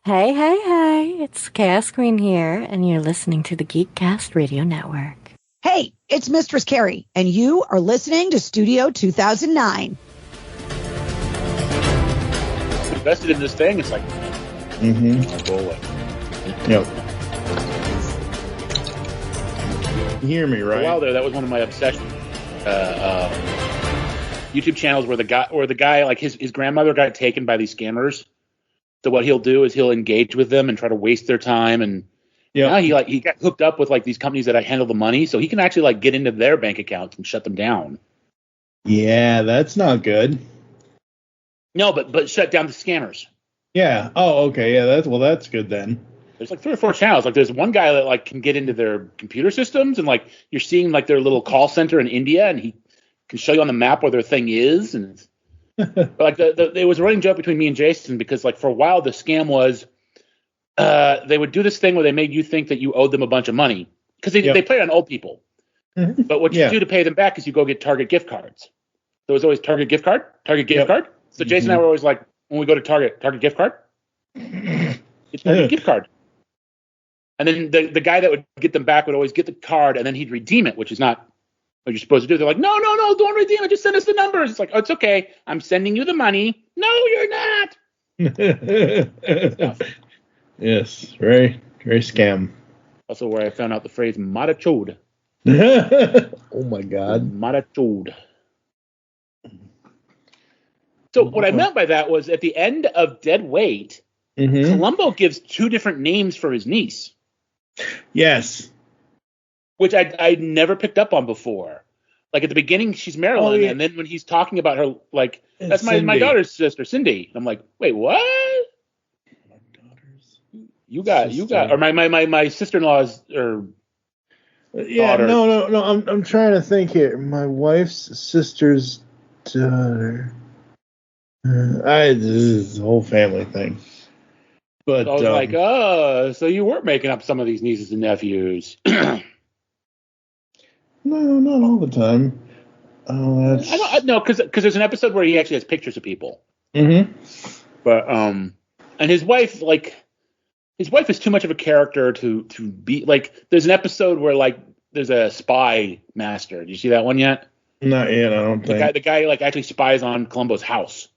Hey, hey, hey, it's Chaos Queen here, and you're listening to the Geekcast Radio Network. Hey, it's Mistress Carrie, and you are listening to Studio 2009. Invested in this thing, it's like, go away. Yep. You hear me, right? For a while there, that was one of my obsessions. YouTube channels where the guy, like his grandmother got taken by these scammers. So what he'll do is he'll engage with them and try to waste their time. And now he got hooked up with like these companies that handle the money, so he can actually like get into their bank accounts and shut them down. Yeah, that's not good. No, but shut down the scammers. Yeah. Oh, okay. Yeah, that's good then. There's like 3 or 4 channels. Like there's one guy that like can get into their computer systems and like you're seeing like their little call center in India, and he can show you on the map where their thing is. And but like there was a running joke between me and Jason because like for a while the scam was they would do this thing where they made you think that you owed them a bunch of money because they play it on old people. But what you do to pay them back is you go get Target gift cards. There was always Target gift card. So Jason and I were always like, when we go to Target gift card. It's Target gift card. And then the guy that would get them back would always get the card and then he'd redeem it, which is not what you're supposed to do. They're like, no, don't redeem it. Just send us the numbers. It's like, oh, it's okay. I'm sending you the money. No, you're not. Yes, very, very scam. Also where I found out the phrase marachode. Oh, my God. Marachode. So what I meant by that was at the end of Dead Weight, Columbo gives 2 different names for his niece. Yes. Which I'd never picked up on before. Like at the beginning, she's Marilyn, and then when he's talking about her, like, that's my daughter's sister, Cindy. I'm like, wait, what? My daughter's You got, or my sister-in-law's, or daughter. No. I'm trying to think here. My wife's sister's daughter. This is a whole family thing. But so I was like, oh, so you were making up some of these nieces and nephews. No, not all the time. Oh, that's... I don't because there's an episode where he actually has pictures of people. But and his wife is too much of a character to be like. There's an episode where like there's a spy master. Did you see that one yet? Not yet. I don't think the guy like actually spies on Columbo's house.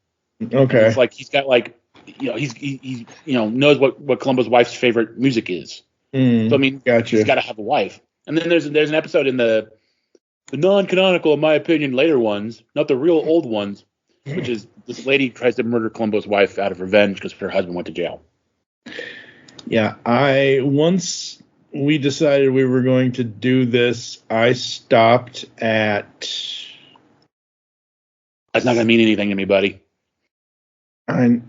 Okay. It's like he's got like he knows what Columbo's wife's favorite music is. So I mean, he's got to have a wife. And then there's an episode in the non-canonical, in my opinion, later ones, not the real old ones, which is this lady tries to murder Columbo's wife out of revenge because her husband went to jail. Yeah, once we decided we were going to do this, I stopped at... That's not going to mean anything to me, buddy. I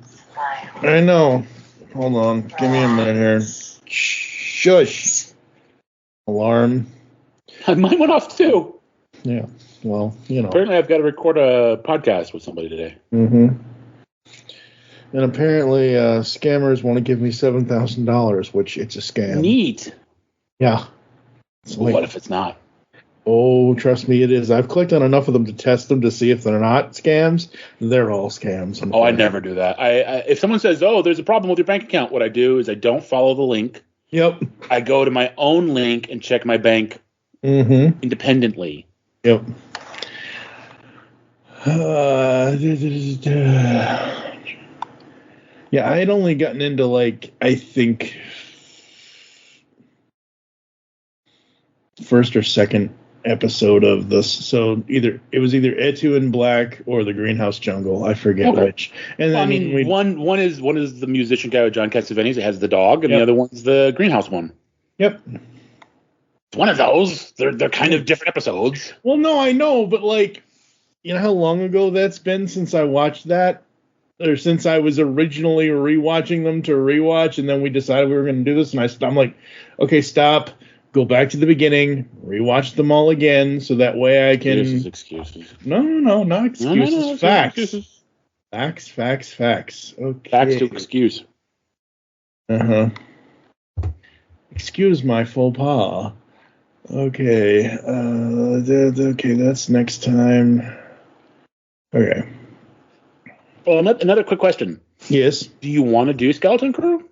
know. Hold on. Give me a minute here. Shush. Alarm. Mine went off too. Yeah. Well, Apparently I've got to record a podcast with somebody today. And apparently scammers want to give me $7,000, which it's a scam. Neat. Yeah. Well, what if it's not? Oh, trust me, it is. I've clicked on enough of them to test them to see if they're not scams. They're all scams. Oh, I never do that. If someone says, oh, there's a problem with your bank account, what I do is I don't follow the link. Yep. I go to my own link and check my bank independently. Yep. Yeah, I had only gotten into like, I think, first or second episode of this. So it was either Etu in Black or the Greenhouse Jungle. I forget which. And then one is the musician guy with John Cassavetes. It has the dog, and the other one's the Greenhouse one. Yep. It's one of those. They're kind of different episodes. Well, no, I know, but like, you know how long ago that's been since I watched that? Or since I was originally rewatching them to rewatch, and then we decided we were going to do this, and I'm like, okay, stop. Go back to the beginning, rewatch them all again, so that way I can... Excuses. No, not excuses. No, facts. Excuses. Facts. Okay. Facts to excuse. Excuse my faux pas. Okay. Okay, that's next time. Okay. Well, another quick question. Yes. Do you want to do Skeleton Crew?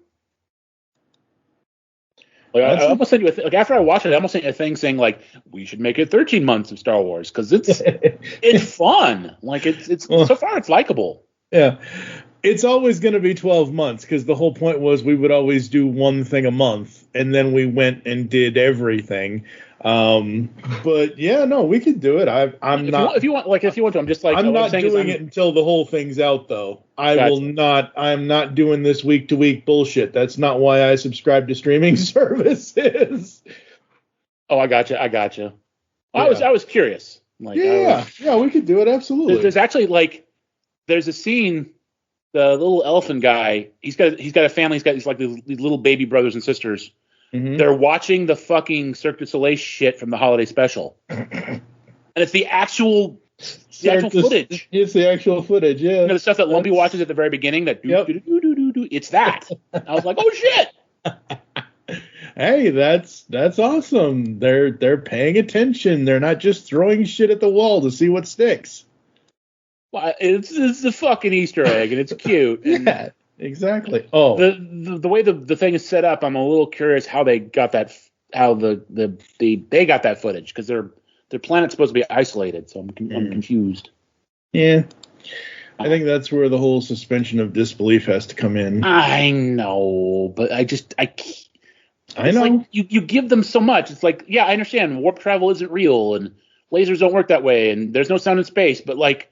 Like, I almost sent you like after I watched it, I almost sent you a thing saying like we should make it 13 months of Star Wars because it's fun. Like it's so far it's likable. Yeah. It's always going to be 12 months because the whole point was we would always do one thing a month, and then we went and did everything. But yeah, no, we could do it. I'm not. If you want to, I'm just like I'm not doing it until the whole thing's out, though. I'm not doing this week to week bullshit. That's not why I subscribe to streaming services. Oh, I gotcha. Yeah. I was curious. Like, yeah, we could do it absolutely. There's actually there's a scene. The little elephant guy, he's got a family. He's like these little baby brothers and sisters. Mm-hmm. They're watching the fucking Cirque du Soleil shit from the holiday special, and it's the actual footage. It's the actual footage, yeah. You know, the stuff that Lumpy watches at the very beginning. That do. It's that. I was like, oh shit. Hey, that's awesome. They're paying attention. They're not just throwing shit at the wall to see what sticks. Well, it's a fucking Easter egg, and it's cute. Yeah, exactly. Oh, the way the thing is set up, I'm a little curious how they got that, how they got that footage because their planet's supposed to be isolated, so I'm confused. Yeah, I think that's where the whole suspension of disbelief has to come in. I know, but I know. Like you give them so much. It's like, yeah, I understand warp travel isn't real, and lasers don't work that way, and there's no sound in space, but like.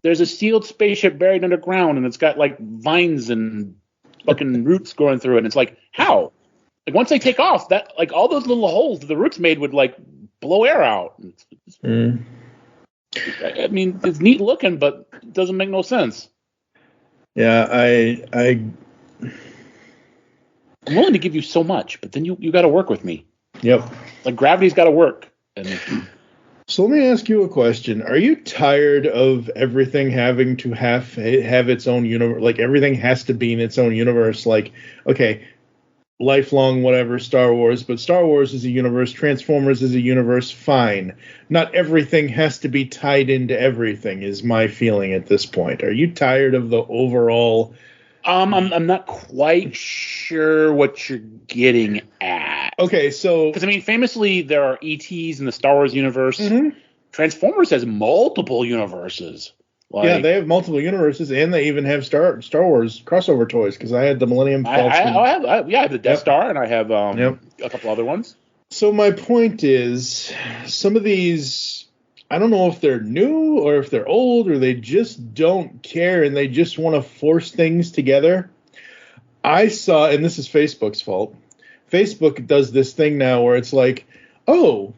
There's a sealed spaceship buried underground, and it's got like vines and fucking roots growing through it. And it's like, how? Like once they take off, that like all those little holes that the roots made would like blow air out. I mean, it's neat looking, but it doesn't make no sense. Yeah, I'm willing to give you so much, but then you got to work with me. Yep. Like gravity's got to work. And so let me ask you a question. Are you tired of everything having to have its own universe? Like everything has to be in its own universe. Like, okay, lifelong whatever Star Wars, but Star Wars is a universe. Transformers is a universe. Fine. Not everything has to be tied into everything is my feeling at this point. Are you tired of the overall... I'm not quite sure what you're getting at. Okay, so... Because, I mean, famously, there are ETs in the Star Wars universe. Mm-hmm. Transformers has multiple universes. Like, yeah, they have multiple universes, and they even have Star Wars crossover toys, because I had the Millennium Falcon. I have the Death Star, and I have a couple other ones. So my point is, some of these... I don't know if they're new or if they're old or they just don't care and they just want to force things together. I saw, and this is Facebook's fault, Facebook does this thing now where it's like, oh,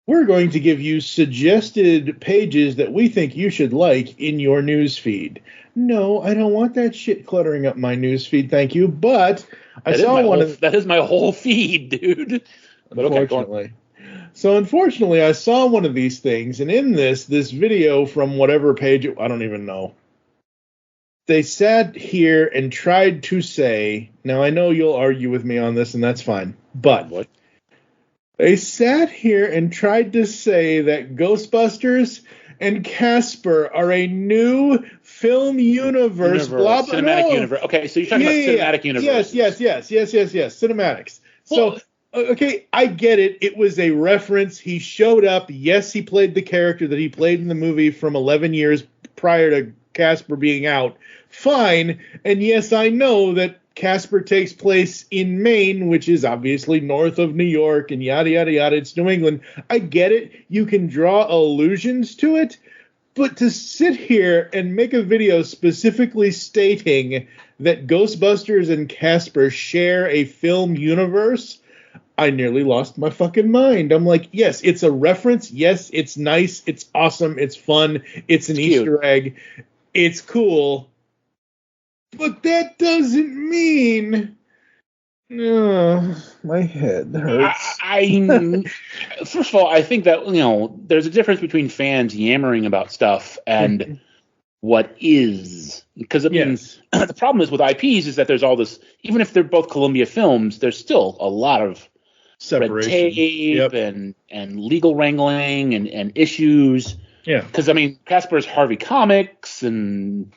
we're going to give you suggested pages that we think you should like in your news feed. No, I don't want that shit cluttering up my news feed, thank you. But I saw one of... That is my whole feed, dude. But unfortunately. So unfortunately, I saw one of these things, and in this video from whatever page, I don't even know, they sat here and tried to say, now I know you'll argue with me on this, and that's fine, but what? They sat here and tried to say that Ghostbusters and Casper are a new film universe. Blah, blah, cinematic universe. Okay, so you're talking about cinematic universe. Yes, cinematics. Well, so... Okay, I get it. It was a reference. He showed up. Yes, he played the character that he played in the movie from 11 years prior to Casper being out. Fine. And yes, I know that Casper takes place in Maine, which is obviously north of New York and yada, yada, yada. It's New England. I get it. You can draw allusions to it. But to sit here and make a video specifically stating that Ghostbusters and Casper share a film universe... I nearly lost my fucking mind. I'm like, yes, it's a reference. Yes, it's nice. It's awesome. It's fun. It's an Easter egg. It's cool. But that doesn't mean... my head hurts. First of all, I think that, there's a difference between fans yammering about stuff and what is. Because, I mean, the problem is with IPs is that there's all this... Even if they're both Columbia films, there's still a lot of... separation, red tape and legal wrangling and issues. Yeah. Because, I mean, Casper's Harvey Comics and,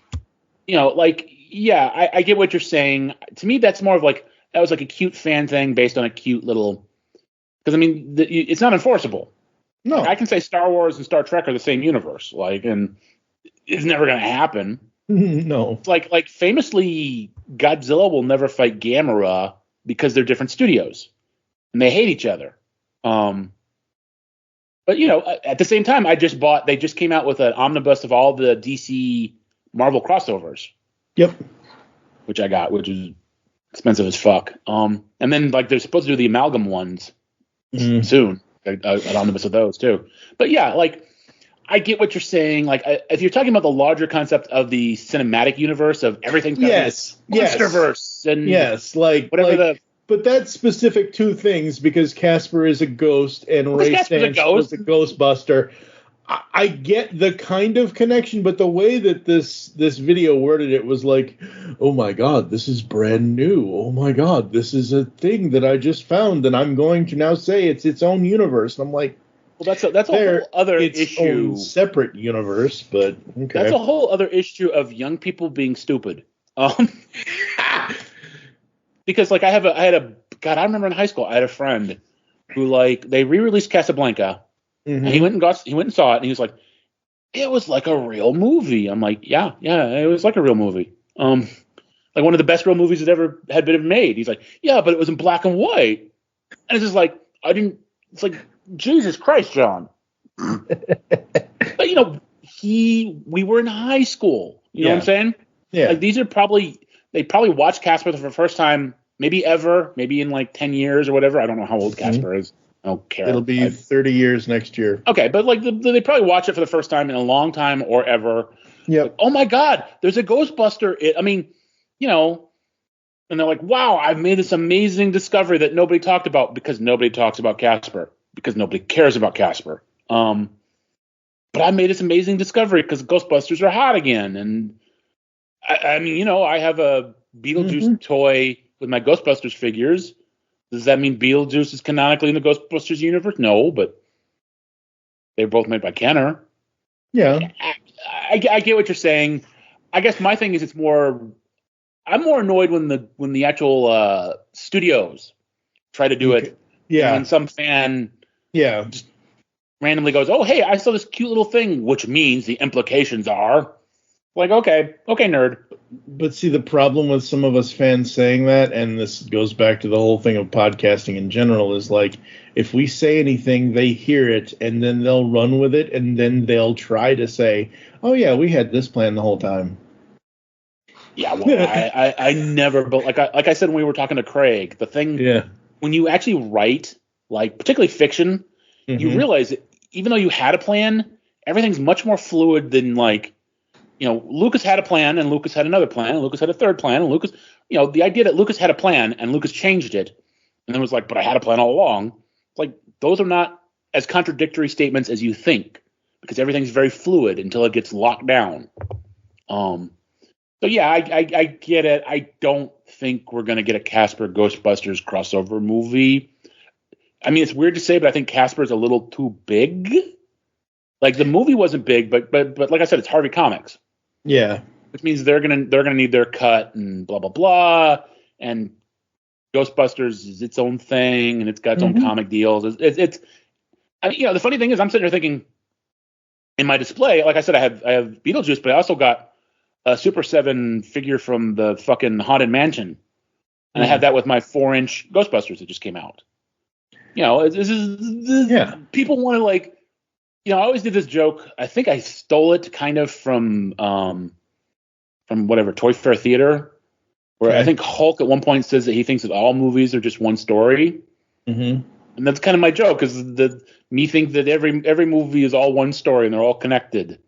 I get what you're saying. To me, that's more of like that was like a cute fan thing based on a cute little. Because I mean, it's not enforceable. No, like, I can say Star Wars and Star Trek are the same universe, like, and it's never going to happen. No, It's like famously, Godzilla will never fight Gamera because they're different studios and they hate each other. But you know, at the same time, they just came out with an omnibus of all the DC Marvel crossovers. Yep. Which I got, which is expensive as fuck. And then like they're supposed to do the amalgam ones soon. An omnibus of those too. But yeah, like I get what you're saying. Like if you're talking about the larger concept of the cinematic universe of everything, Monsterverse and like whatever But that's specific to things because Casper is a ghost and Ray Stantz was a Ghostbuster. I get the kind of connection, but the way that this video worded it was like, oh my God, this is brand new. Oh my God, this is a thing that I just found, and I'm going to now say it's its own universe. And I'm like, well, that's a whole other issue, own separate universe, but okay. That's a whole other issue of young people being stupid. Because like I remember in high school I had a friend who like they re-released Casablanca. Mm-hmm. And he went and saw it, and he was like, "It was like a real movie." I'm like, "Yeah, it was like a real movie. Like one of the best real movies that ever had been made." He's like, "Yeah, but it was in black and white." And it's just like it's like, Jesus Christ, John. But you know, we were in high school. You know what I'm saying? Yeah. Like they probably watched Casper for the first time, maybe ever, maybe in like 10 years or whatever. I don't know how old Casper is. I don't care. It'll be 30 years next year. Okay, but like they probably watch it for the first time in a long time or ever. Yeah. Like, oh my God, there's a Ghostbuster. I mean, you know, and they're like, wow, I've made this amazing discovery that nobody talked about because nobody talks about Casper because nobody cares about Casper. But I made this amazing discovery because Ghostbusters are hot again. And I mean, you know, I have a Beetlejuice toy with my Ghostbusters figures. Does that mean Beetlejuice is canonically in the Ghostbusters universe? No, but they're both made by Kenner. Yeah. I get what you're saying. I guess my thing is I'm more annoyed when the actual studios try to do it. Yeah. When some fan just randomly goes, oh, hey, I saw this cute little thing, which means the implications are. Like, okay, nerd. But see, the problem with some of us fans saying that, and this goes back to the whole thing of podcasting in general, is like, if we say anything, they hear it, and then they'll run with it, and then they'll try to say, oh, yeah, we had this plan the whole time. Yeah, well, I never, but like I said when we were talking to Craig, the thing, when you actually write, like, particularly fiction, you realize that even though you had a plan, everything's much more fluid than, like, you know, Lucas had a plan, and Lucas had another plan, and Lucas had a third plan, and Lucas, you know, the idea that Lucas had a plan, and Lucas changed it, and then was like, but I had a plan all along. Like, those are not as contradictory statements as you think, because everything's very fluid until it gets locked down. So yeah, I get it. I don't think we're going to get a Casper Ghostbusters crossover movie. I mean, it's weird to say, but I think Casper's a little too big. Like, the movie wasn't big, but like I said, it's Harvey Comics. Yeah. Which means they're gonna need their cut and blah blah blah. And Ghostbusters is its own thing, and it's got its own comic deals. It's I mean, you know, the funny thing is, I'm sitting here thinking, in my display, like I said, I have Beetlejuice, but I also got a Super 7 figure from the fucking Haunted Mansion, and I have that with my 4-inch Ghostbusters that just came out. You know, people want to, like, you know, I always did this joke. I think I stole it kind of from whatever, Toy Fair Theater, where I think Hulk at one point says that he thinks that all movies are just one story. And that's kind of my joke, because me think that every movie is all one story and they're all connected.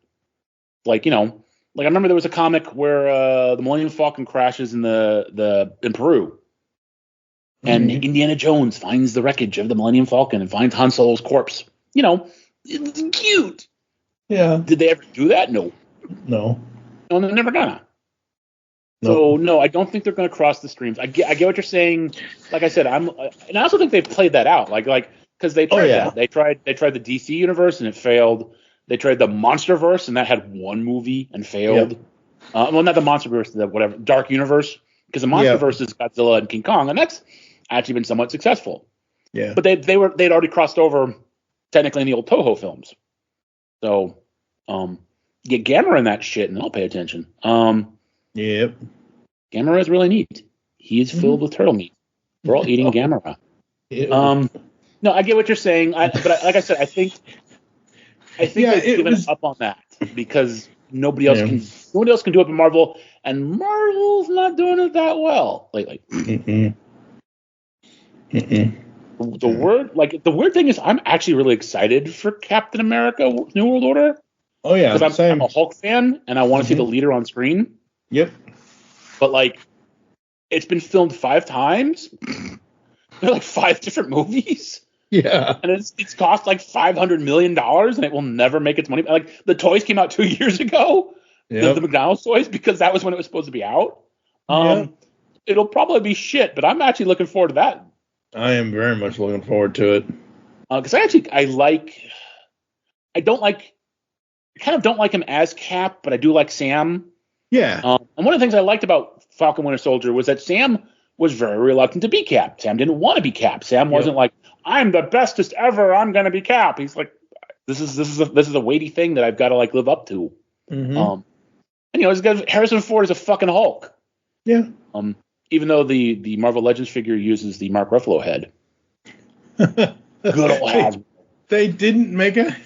Like, you know, like I remember there was a comic where the Millennium Falcon crashes in Peru. And Indiana Jones finds the wreckage of the Millennium Falcon and finds Han Solo's corpse. You know, it's cute. Yeah. Did they ever do that? No. No, they're never gonna. So no, I don't think they're gonna cross the streams. I get what you're saying. Like I said, and I also think they've played that out. Like because they tried that. They tried the DC universe and it failed. They tried the Monsterverse and that had one movie and failed. Well, not the Monsterverse, the whatever Dark Universe because the MonsterVerse is Godzilla and King Kong, and that's actually been somewhat successful. Yeah. But they'd already crossed over technically in the old Toho films. So get Gamera in that shit and I'll pay attention. Yep. Gamera is really neat. He is filled with turtle meat. We're all eating Gamera. No, I get what you're saying. But like I said, I think they've given up on that because nobody else can do it but Marvel, and Marvel's not doing it that well lately. The weird thing is, I'm actually really excited for Captain America: New World Order. Oh yeah, because I'm a Hulk fan and I want to see the leader on screen. Yep. But like, it's been filmed 5 times. They're like 5 different movies. Yeah. And it's cost like $500 million and it will never make its money. Like the toys came out 2 years ago, the McDonald's toys, because that was when it was supposed to be out. It'll probably be shit, but I'm actually looking forward to that. I am very much looking forward to it. Because I kind of don't like him as Cap, but I do like Sam. Yeah. And one of the things I liked about Falcon Winter Soldier was that Sam was very reluctant to be Cap. Sam didn't want to be Cap. Sam wasn't like, I'm the bestest ever, I'm gonna be Cap. He's like, this is a weighty thing that I've got to like live up to. And Harrison Ford is a fucking Hulk. Yeah. Even though the Marvel Legends figure uses the Mark Ruffalo head. Good old Hasbro. They didn't make a.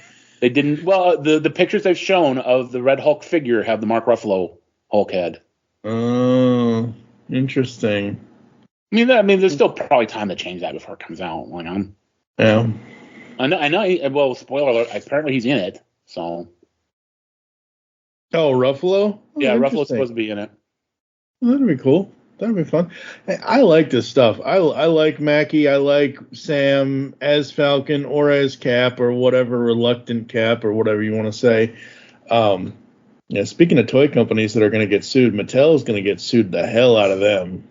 They didn't. Well, the pictures they've shown of the Red Hulk figure have the Mark Ruffalo Hulk head. Oh, interesting. I mean, there's still probably time to change that before it comes out. Yeah. I know. Well, spoiler alert. Apparently, he's in it. So. Oh, Ruffalo. Yeah, Ruffalo's supposed to be in it. Well, that'd be cool. That'd be fun. I like this stuff. I like Mackie. I like Sam as Falcon or as Cap or whatever, reluctant Cap or whatever you want to say. Speaking of toy companies that are going to get sued, Mattel is going to get sued the hell out of them.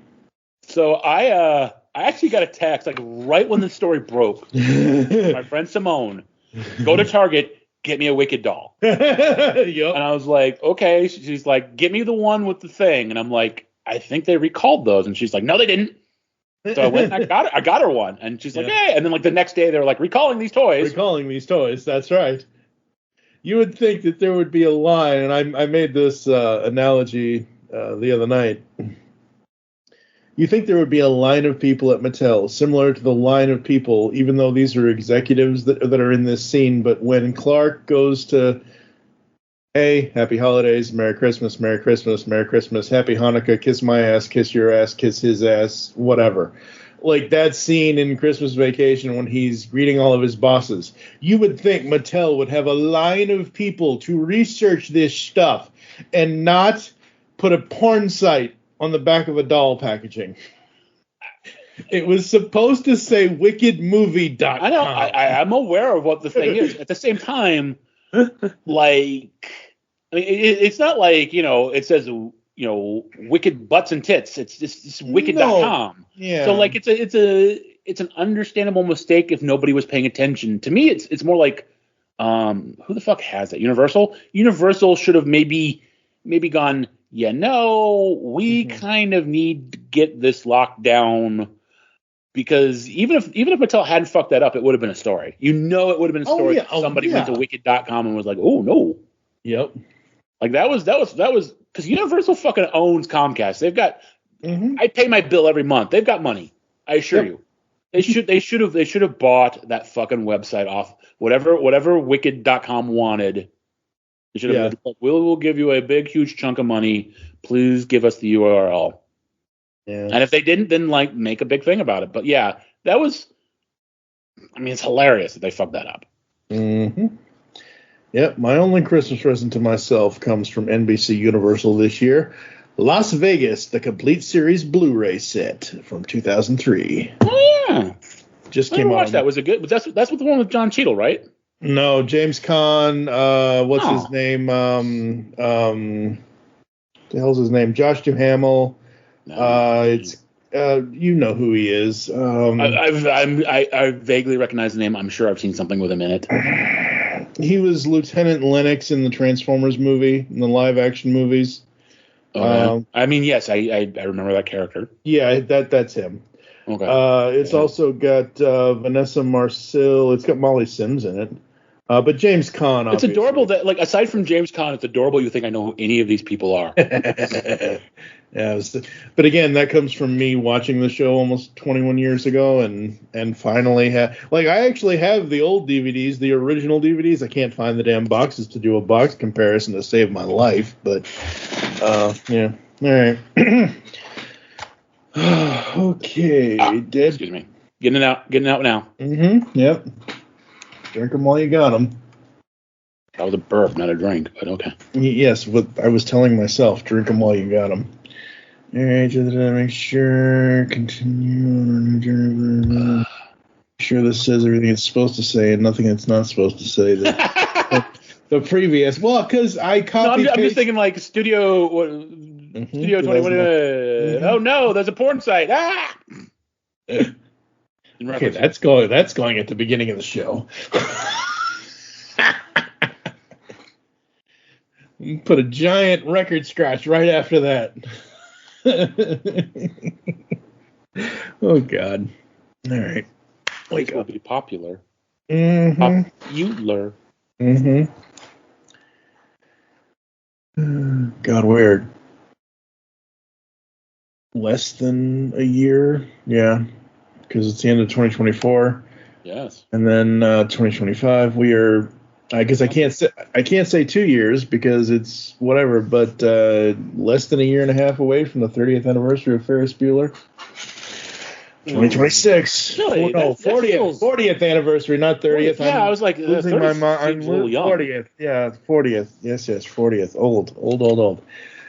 So I actually got a text like right when the story broke. My friend Simone, go to Target, get me a Wicked doll. Yep. And I was like, okay. She's like, get me the one with the thing. And I'm like, I think they recalled those. And she's like, no, they didn't. So I went and I got her one. And she's like, hey. And then like the next day they were like, recalling these toys. That's right. You would think that there would be a line, and I made this analogy the other night. You think there would be a line of people at Mattel, similar to the line of people, even though these are executives that are in this scene, but when Clark goes to, hey, happy holidays, Merry Christmas, Merry Christmas, Merry Christmas, Happy Hanukkah, kiss my ass, kiss your ass, kiss his ass, whatever. Like that scene in Christmas Vacation when he's greeting all of his bosses. You would think Mattel would have a line of people to research this stuff and not put a porn site on the back of a doll packaging. It was supposed to say wickedmovie.com. I know. I'm aware of what the thing is. At the same time, like, I mean, it's not like, it says, wicked butts and tits. It's just wicked.com. Yeah. So like, it's an understandable mistake if nobody was paying attention. To me, it's more like, who the fuck has that? Universal? Universal should have maybe gone, we kind of need to get this locked down, because even if Mattel hadn't fucked that up, it would have been a story. It would have been a story. Somebody went to wicked.com and was like, oh no. Yep. Like that was because Universal fucking owns Comcast. They've got I pay my bill every month. They've got money. I assure you. They should have bought that fucking website off. Whatever wicked.com wanted. They should have been like, we'll give you a big, huge chunk of money. Please give us the URL. Yeah. And if they didn't, then like make a big thing about it. But yeah, that was. I mean, it's hilarious that they fucked that up. Mm-hmm. Yep. My only Christmas present to myself comes from NBC Universal this year. Las Vegas, the complete series Blu-ray set from 2003. Oh yeah. Just came out. Watch that. Was it good? That's the one with John Cheadle, right? No, James Caan. What's his name? The hell's his name? Josh Duhamel. It's you know who he is. I vaguely recognize the name. I'm sure I've seen something with him in it. He was Lieutenant Lennox in the Transformers movie, in the live action movies. I mean, yes, I remember that character. Yeah, that's him. Okay. It's also got Vanessa Marcil. It's got Molly Sims in it. But James Caan, It's obviously. adorable that, like, aside from James Caan, it's adorable you think I know who any of these people are. Yeah, but again, that comes from me watching the show almost 21 years ago, and finally I actually have the old DVDs, the original DVDs. I can't find the damn boxes to do a box comparison to save my life, but yeah, all right. Okay, Dead. Excuse me. Getting it out now. Mm-hmm. Yep. Drink them while you got them. That was a burp, not a drink, but okay. Yes, what I was telling myself, drink them while you got them. All right, just to make sure, continue on our journey. Sure this says everything it's supposed to say and nothing it's not supposed to say. The previous, well, because I copied. No, I'm just thinking like Studio 21. Oh no, there's a porn site. Okay, that's going at the beginning of the show. Put a giant record scratch right after that. Oh God! All right, wake up. Be popular. Mm-hmm. Popular. Mm-hmm. God, we're less than a year. Yeah, because it's the end of 2024. Yes. And then 2025, we are. I guess I can't say 2 years because it's whatever, but less than a year and a half away from the 30th anniversary of Ferris Bueller. 2026. Really? No, 40th anniversary, not 30th. Yeah, I was like, losing my mind. I'm 40th. Yeah, 40th. Yes, 40th. Old.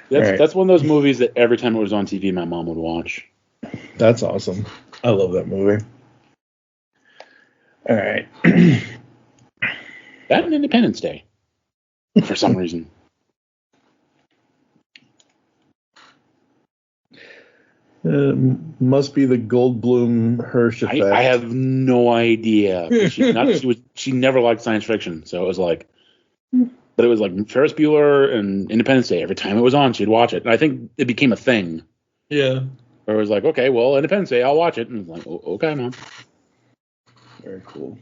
That's one of those movies that every time it was on TV, my mom would watch. That's awesome. I love that movie. All right. That and Independence Day, for some reason. Must be the Goldblum Hirsch effect. I have no idea. She never liked science fiction, so it was like, but it was like Ferris Bueller and Independence Day. Every time it was on, she'd watch it, and I think it became a thing. Yeah. Where it was like, okay, well, Independence Day, I'll watch it, and it was like, okay, Mom. Very cool.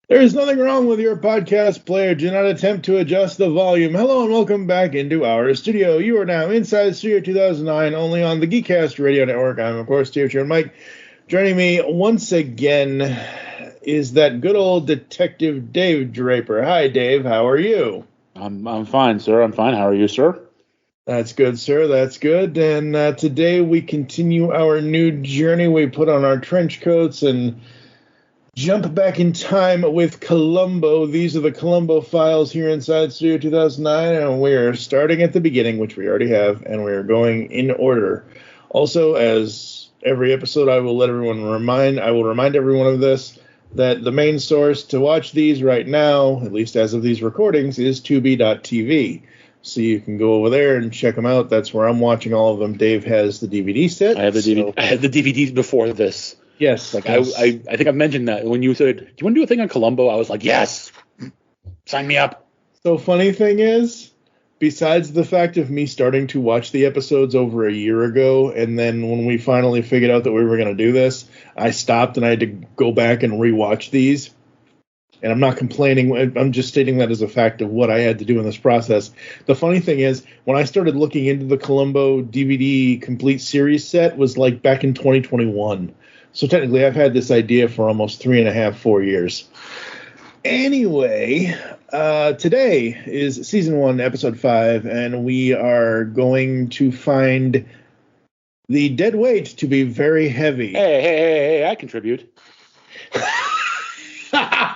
There is nothing wrong with your podcast player. Do not attempt to adjust the volume. Hello and welcome back into our studio. You are now inside Studio 2009, only on the Geekcast Radio Network. I'm, of course, TFG1Mike. Joining me once again is that good old Detective Dave Draper. Hi, Dave. How are you? I'm fine, sir. I'm fine. How are you, sir? That's good, sir. That's good. And today we continue our new journey. We put on our trench coats and jump back in time with Columbo. These are the Columbo files here inside Studio 2009, and we are starting at the beginning, which we already have, and we are going in order. Also, as every episode, I will remind everyone of this, that the main source to watch these right now, at least as of these recordings, is Tubi.tv. So you can go over there and check them out. That's where I'm watching all of them. Dave has the DVD set. I have the DVDs before this. Yes. Like I think I've mentioned that when you said, do you want to do a thing on Columbo? I was like, yes, sign me up. So funny thing is, besides the fact of me starting to watch the episodes over a year ago, and then when we finally figured out that we were going to do this, I stopped and I had to go back and rewatch these. And I'm not complaining. I'm just stating that as a fact of what I had to do in this process. The funny thing is, when I started looking into the Columbo DVD complete series set was like back in 2021. So technically, I've had this idea for almost 4 years. Anyway, today is season 1, episode 5, and we are going to find the dead weight to be very heavy. Hey, I contribute. How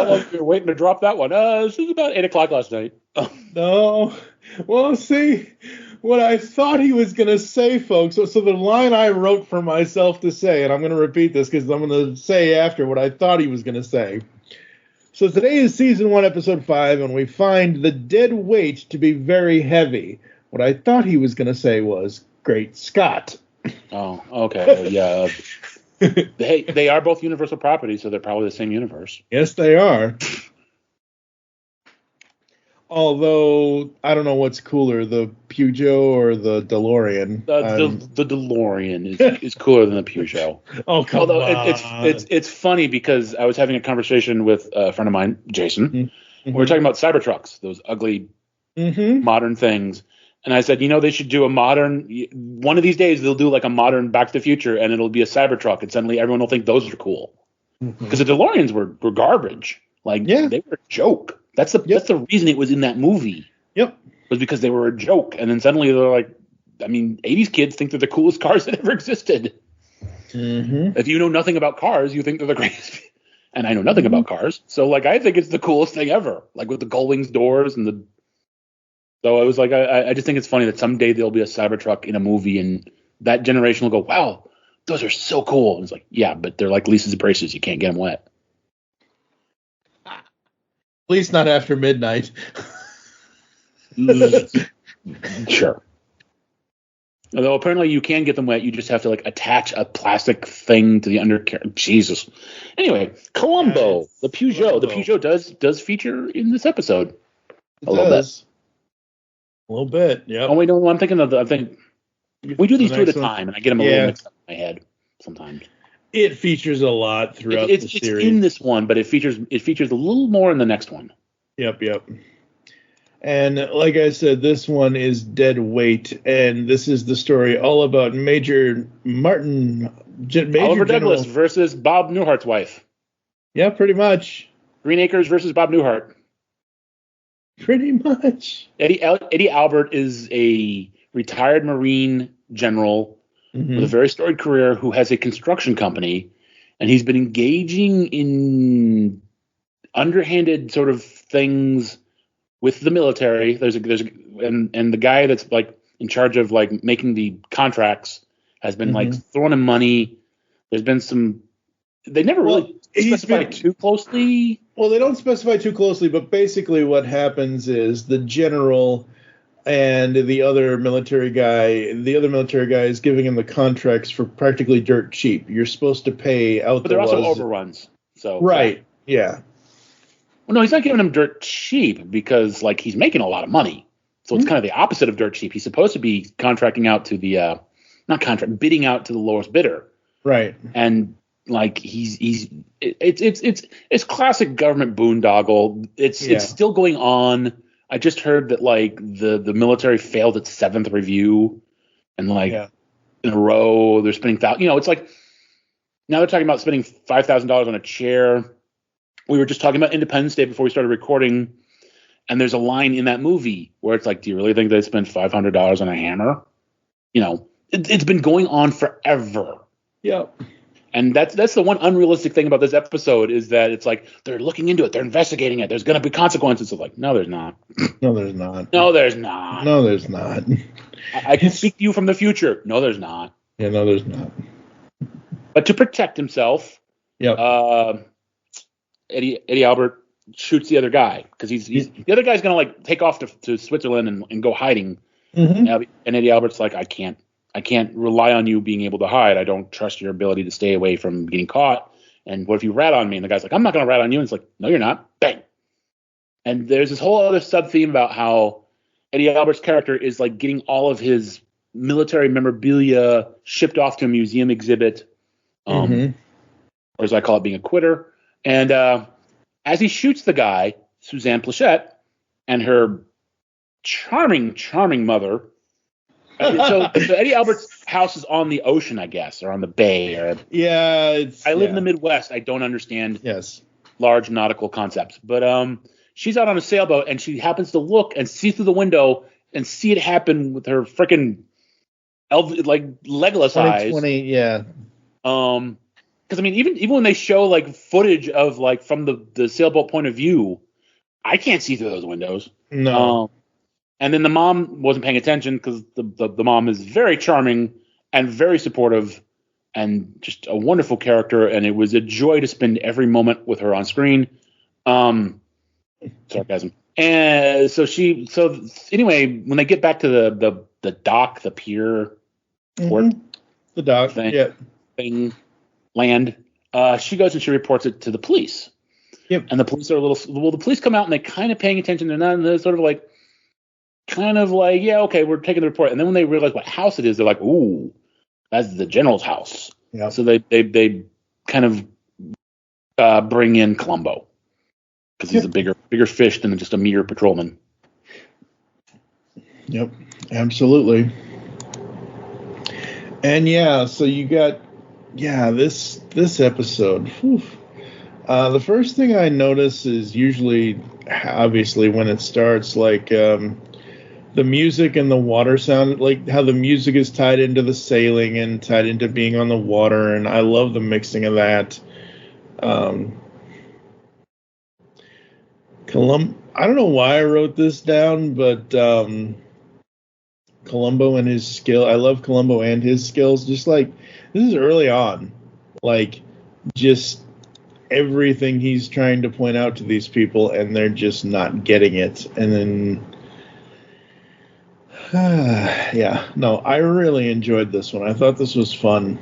long have you waiting to drop that one? This is about 8 o'clock last night. No. Well, see, what I thought he was going to say, folks, so the line I wrote for myself to say, and I'm going to repeat this because I'm going to say after what I thought he was going to say. So today is season 1, episode 5, and we find the dead weight to be very heavy. What I thought he was going to say was, Great Scott. Oh, okay. Yeah. They are both Universal properties, so they're probably the same universe. Yes, they are. Although I don't know what's cooler, the Peugeot or the DeLorean. The DeLorean is cooler than the Peugeot. Oh, come Although on. it's funny because I was having a conversation with a friend of mine, Jason. Mm-hmm. We were talking about Cybertrucks, those ugly modern things. And I said, they should do one of these days they'll do like a modern Back to the Future and it'll be a Cybertruck and suddenly everyone will think those are cool. Because the DeLoreans were garbage. Like they were a joke. That's the reason it was in that movie. Yep. Was because they were a joke. And then suddenly they're like, 80s kids think they're the coolest cars that ever existed. Mm-hmm. If you know nothing about cars, you think they're the greatest. And I know nothing about cars. So like I think it's the coolest thing ever. Like with the gull wings doors and the. So I was like, I just think it's funny that someday there'll be a Cybertruck in a movie and that generation will go, wow, those are so cool. And it's like, yeah, but they're like Lisa's braces. You can't get them wet. At least not after midnight. Sure. Although apparently you can get them wet. You just have to like attach a plastic thing to the undercarriage. Jesus. Anyway, Columbo, the Peugeot. Columbo. The Peugeot does feature in this episode. A little bit, yeah. Oh wait, no, I'm thinking we do these two at a time, and I get them a little mixed up in my head sometimes. It features a lot throughout the series. It's in this one, but it features a little more in the next one. Yep. And like I said, this one is Dead Weight, and this is the story all about Major Oliver Douglas versus Bob Newhart's wife. Yeah, pretty much. Green Acres versus Bob Newhart. Pretty much. Eddie Albert is a retired Marine general with a very storied career who has a construction company, and he's been engaging in underhanded sort of things with the military. And the guy that's like in charge of like making the contracts has been like throwing him money. There's been some. They never really specify too closely. Well, they don't specify too closely, but basically what happens is the general and the other military guy is giving him the contracts for practically dirt cheap. You're supposed to pay out. But they're also overruns. So right, yeah. Well, no, he's not giving him dirt cheap because like he's making a lot of money. So it's kind of the opposite of dirt cheap. He's supposed to be contracting out to the bidding out to the lowest bidder. Right. And like it's classic government boondoggle. It's still going on. I just heard that like the military failed its 7th review, and like in a row they're spending it's like now they're talking about spending $5,000 on a chair. We were just talking about Independence Day before we started recording, and there's a line in that movie where it's like, do you really think they spent $500 on a hammer? It's been going on forever. Yep. And that's the one unrealistic thing about this episode is that it's like they're looking into it, they're investigating it. There's going to be consequences. It's like, no, there's not. No, there's not. No, there's not. No, there's not. I can speak to you from the future. No, there's not. Yeah, no, there's not. But to protect himself, Eddie Albert shoots the other guy because he's the other guy's going to like take off to Switzerland and go hiding. And Eddie Albert's like, I can't rely on you being able to hide. I don't trust your ability to stay away from getting caught. And what if you rat on me? And the guy's like, I'm not going to rat on you. And it's like, no, you're not. Bang. And there's this whole other sub theme about how Eddie Albert's character is like getting all of his military memorabilia shipped off to a museum exhibit, or as I call it, being a quitter. And as he shoots the guy, Suzanne Plachette and her charming, charming mother. So Eddie Albert's house is on the ocean, I guess, or on the bay. Or I live in the Midwest. I don't understand large nautical concepts. But she's out on a sailboat, and she happens to look and see through the window and see it happen with her freaking like Legolas eyes. 2020, yeah. Because I mean, even when they show like footage of like from the sailboat point of view, I can't see through those windows. No. And then the mom wasn't paying attention because the mom is very charming and very supportive and just a wonderful character. And it was a joy to spend every moment with her on screen. Sarcasm. And so anyway, when they get back to the dock, the pier, port, the dock, thing, land, she goes and she reports it to the police. Yep. And the police are the police come out and they're kind of paying attention. They're sort of like, yeah, okay, we're taking the report. And then when they realize what house it is, they're like, ooh, that's the general's house. Yeah. So they kind of bring in Columbo because he's a bigger fish than just a mere patrolman. Yep, absolutely. And yeah, so you got this episode. Whew. The first thing I notice is usually, obviously, when it starts, like the music and the water sound, like how the music is tied into the sailing and tied into being on the water, and I love the mixing of that. I don't know why I wrote this down, but Columbo and his skill. I love Columbo and his skills. Just like, this is early on, like just everything he's trying to point out to these people, and they're just not getting it. And then, I really enjoyed this one. I thought this was fun.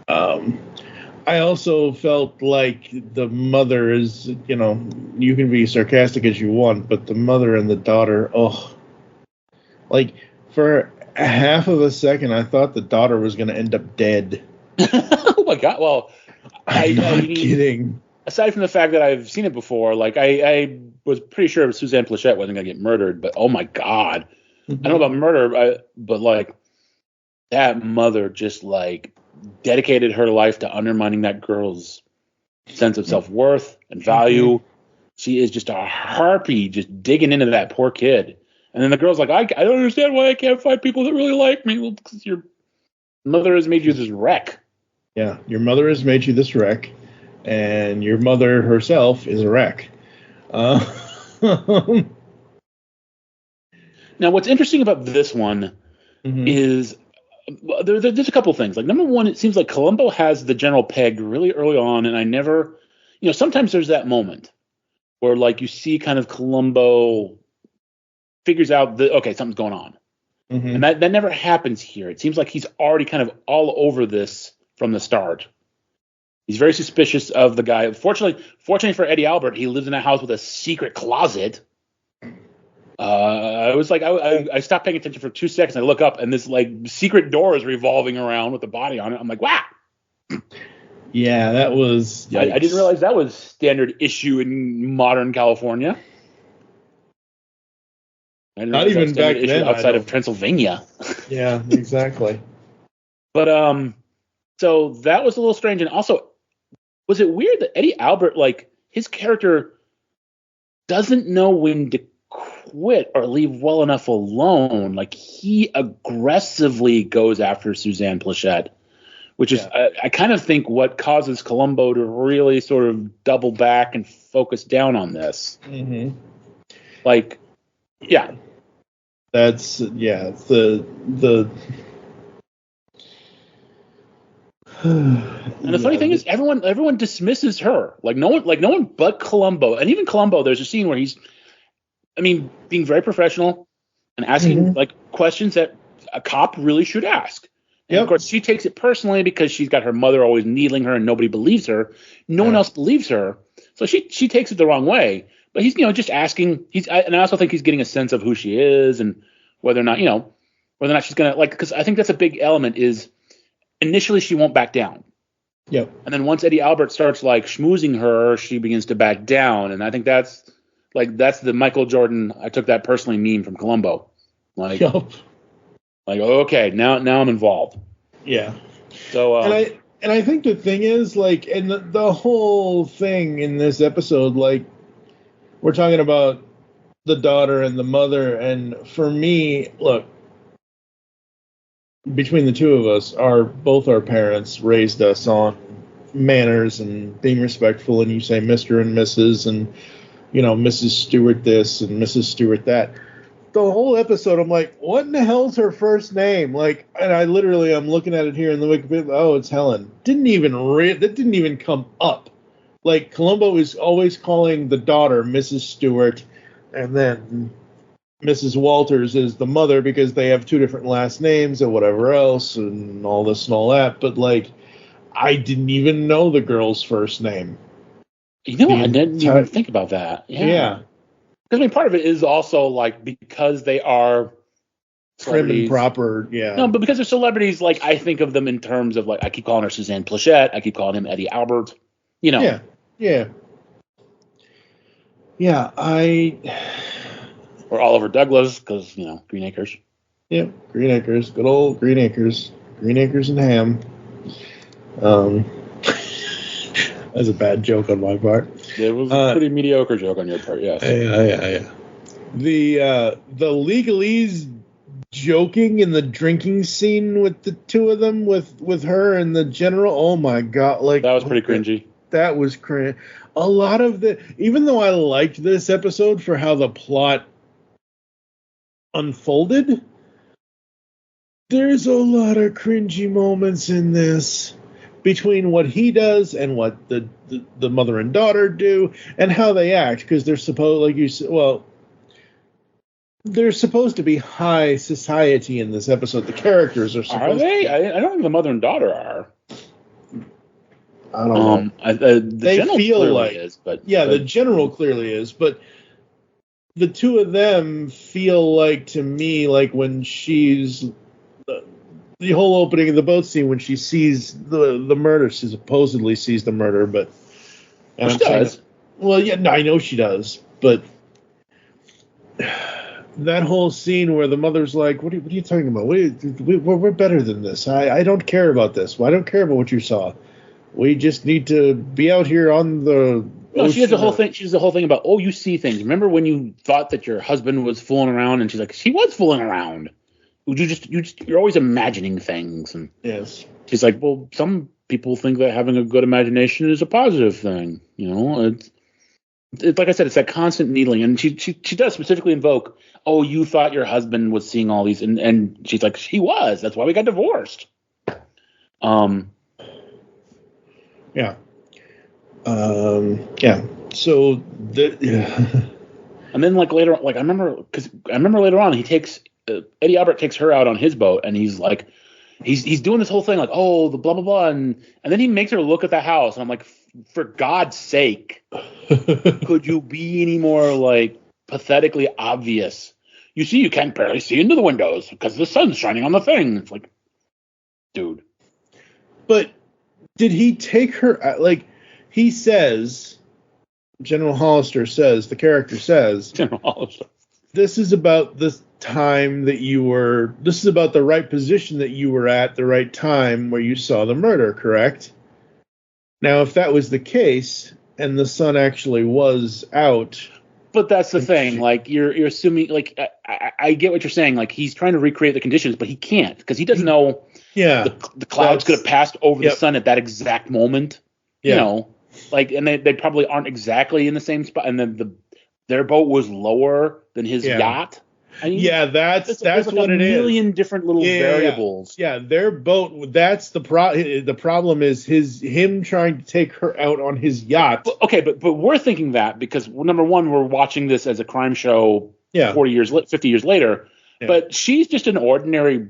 I also felt like the mother is, you can be sarcastic as you want, but the mother and the daughter, like for a half of a second, I thought the daughter was going to end up dead. Oh my God. Well, I'm not kidding. Aside from the fact that I've seen it before, like I was pretty sure Suzanne Plachette wasn't going to get murdered, but oh my God. Mm-hmm. I don't know about murder, but like that mother just like dedicated her life to undermining that girl's sense of self-worth and value. Mm-hmm. She is just a harpy, just digging into that poor kid. And then the girl's like, I don't understand why I can't find people that really like me. Well, because your mother has made you this wreck. Yeah, your mother has made you this wreck, and your mother herself is a wreck. Now, what's interesting about this one is there's a couple things. Like, number one, it seems like Columbo has the general pegged really early on, and I never, sometimes there's that moment where, like, you see kind of Columbo figures out okay, something's going on. Mm-hmm. And that never happens here. It seems like he's already kind of all over this from the start. He's very suspicious of the guy. Fortunately for Eddie Albert, he lives in a house with a secret closet. I was like, I stopped paying attention for 2 seconds. I look up, and this like secret door is revolving around with the body on it. I'm like, wow. Yeah, that was. I didn't realize that was standard issue in modern California. Not even back then, outside of Pennsylvania. Yeah, exactly. But so that was a little strange, and also, was it weird that Eddie Albert, like, his character doesn't know when to quit or leave well enough alone? Like, he aggressively goes after Suzanne Plachette, which is, I kind of think, what causes Columbo to really sort of double back and focus down on this. Mm-hmm. Like, yeah. That's, the and the funny thing is, everyone dismisses her. Like no one but Columbo. And even Columbo, there's a scene where he's, being very professional and asking like questions that a cop really should ask. And of course, she takes it personally because she's got her mother always needling her and nobody believes her. No one else believes her, so she takes it the wrong way. But he's just asking. And I also think he's getting a sense of who she is and whether or not she's gonna, like, because I think that's a big element is. Initially, she won't back down. Yep. And then once Eddie Albert starts like schmoozing her, she begins to back down. And I think that's the Michael Jordan, I took that personally meme from Columbo. Like, like, okay, now I'm involved. Yeah. So and I think the thing is, like, and the whole thing in this episode, like, we're talking about the daughter and the mother, and for me, look, between the two of us, both our parents raised us on manners and being respectful, and you say Mr. and Mrs. and, Mrs. Stewart this and Mrs. Stewart that. The whole episode, I'm like, what in the hell's her first name? Like, and I'm looking at it here in the Wikipedia. Oh, it's Helen. That didn't even come up. Like, Columbo is always calling the daughter Mrs. Stewart, and then Mrs. Walters is the mother because they have two different last names and whatever else and all this and all that. But, like, I didn't even know the girl's first name. You know, I didn't even think about that. Yeah. Because I mean, part of it is also like because they are prim and proper. Yeah. No, but because they're celebrities, like I think of them in terms of like I keep calling her Suzanne Plachette, I keep calling him Eddie Albert. You know. Yeah. Or Oliver Douglas, because Green Acres. Yep, Green Acres, good old Green Acres and ham. That's a bad joke on my part. It was a pretty mediocre joke on your part, yes. Yeah. The legalese joking in the drinking scene with the two of them, with her and the general. Oh my god! Like that was pretty cringy. That was cringe. A lot of even though I liked this episode for how the plot unfolded, there's a lot of cringy moments in this between what he does and what the mother and daughter do and how they act, because they're supposed, like you said, they're supposed to be high society in this episode. The characters are supposed. Are they? I don't think the mother and daughter are. I don't know. They feel like is, but the general clearly is, but the two of them feel like, to me, like when she's the whole opening of the boat scene when she sees the murder. She supposedly sees the murder, but she does. I know she does, but that whole scene where the mother's like, "What are you talking about? We're better than this. I don't care about this. I don't care about what you saw. We just need to be out here on the." No, she has the whole thing. She has the whole thing about, you see things. Remember when you thought that your husband was fooling around? And she's like, she was fooling around. You're always imagining things. And yes, she's like, well, some people think that having a good imagination is a positive thing. It's like I said, it's that constant needling. And she does specifically invoke, you thought your husband was seeing all these, and she's like, he was. That's why we got divorced. Yeah. So and then later, I remember later on, he takes Eddie Albert takes her out on his boat, and he's like, he's doing this whole thing like, the blah blah blah, and then he makes her look at the house, and I'm like, for God's sake, could you be any more pathetically obvious? You see, you can't barely see into the windows because the sun's shining on the thing. It's like, dude. But did he take her he says, General Hollister says, the character says, General Hollister, this is about the time that this is about the right position that you were at the right time where you saw the murder, correct? Now, if that was the case and the sun actually was out. But that's the thing. You're assuming, I get what you're saying. He's trying to recreate the conditions, but he can't because he doesn't know the clouds could have passed over the sun at that exact moment. Yeah. And they probably aren't exactly in the same spot. And then their boat was lower than his yacht. I mean, that's what it is. A million different little variables. Yeah, their boat. That's the The problem is him trying to take her out on his yacht. But we're thinking that because number one, we're watching this as a crime show. 50 years later. Yeah. But she's just an ordinary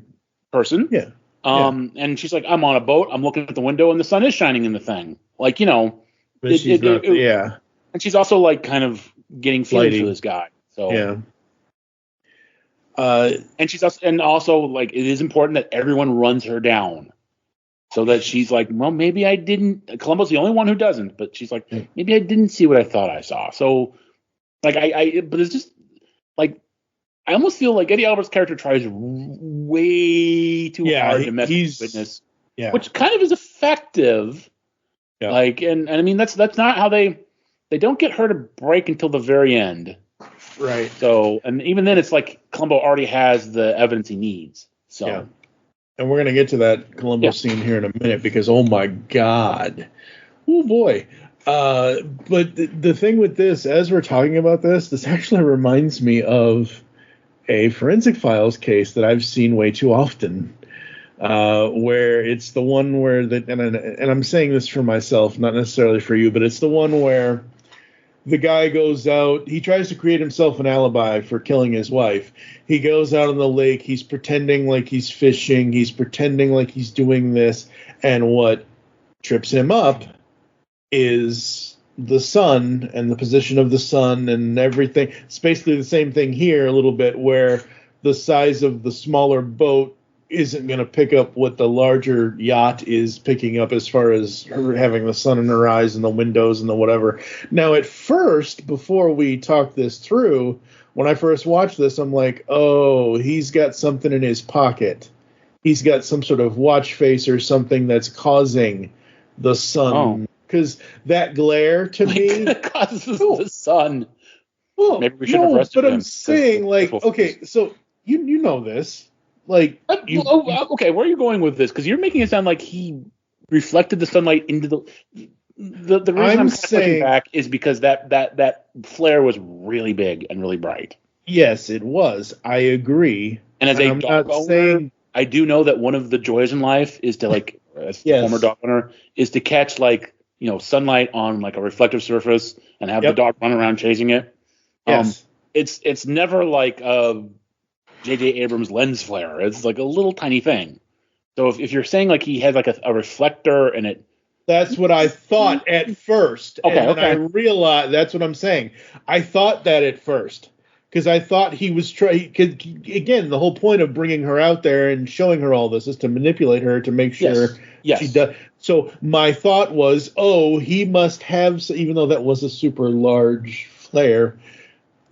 person. Yeah. And she's like, I'm on a boat. I'm looking at the window, and the sun is shining in the thing. But she's not. And she's also kind of getting feelings for this guy. So yeah. And she's also it is important that everyone runs her down, so that she's like, well, maybe I didn't. Columbo's the only one who doesn't, but she's like, maybe I didn't see what I thought I saw. So, but it's just I almost feel like Eddie Albert's character tries way too hard to mess with witness, which kind of is effective. Yeah. And I mean that's not how they don't get her to break until the very end. Right. So, and even then it's Columbo already has the evidence he needs. So. Yeah. And we're going to get to that Columbo scene here in a minute because, oh my God. Oh boy. But the thing with this, as we're talking about this actually reminds me of a Forensic Files case that I've seen way too often. Where it's the one where and I'm saying this for myself, not necessarily for you, but it's the one where the guy goes out, he tries to create himself an alibi for killing his wife. He goes out on the lake, he's pretending like he's fishing, he's pretending like he's doing this, and what trips him up is the sun and the position of the sun and everything. It's basically the same thing here a little bit, where the size of the smaller boat isn't going to pick up what the larger yacht is picking up as far as her having the sun in her eyes and the windows and the whatever. Now, at first, before we talk this through, when I first watched this, I'm like, oh, he's got something in his pocket. He's got some sort of watch face or something that's causing the sun. Because that glare to me causes the sun. Well, maybe we should have arrested but him. I'm saying, like, okay, so you know this. Like, okay, where are you going with this? Because you're making it sound like he reflected the sunlight into the reason I'm saying back is because that flare was really big and really bright. Yes, it was. I agree. And as a dog owner, I do know that one of the joys in life is to, like, as a former dog owner, is to catch, like, sunlight on, like, a reflective surface and have the dog run around chasing it. Yes. It's never like J.J. Abrams lens flare. It's like a little tiny thing. So if you're saying, like, he has, like, a reflector and it... That's what I thought at first. Okay, and I realized... That's what I'm saying. I thought that at first. Because I thought he was trying... Again, the whole point of bringing her out there and showing her all this is to manipulate her to make sure she does... So my thought was, he must have... Even though that was a super large flare...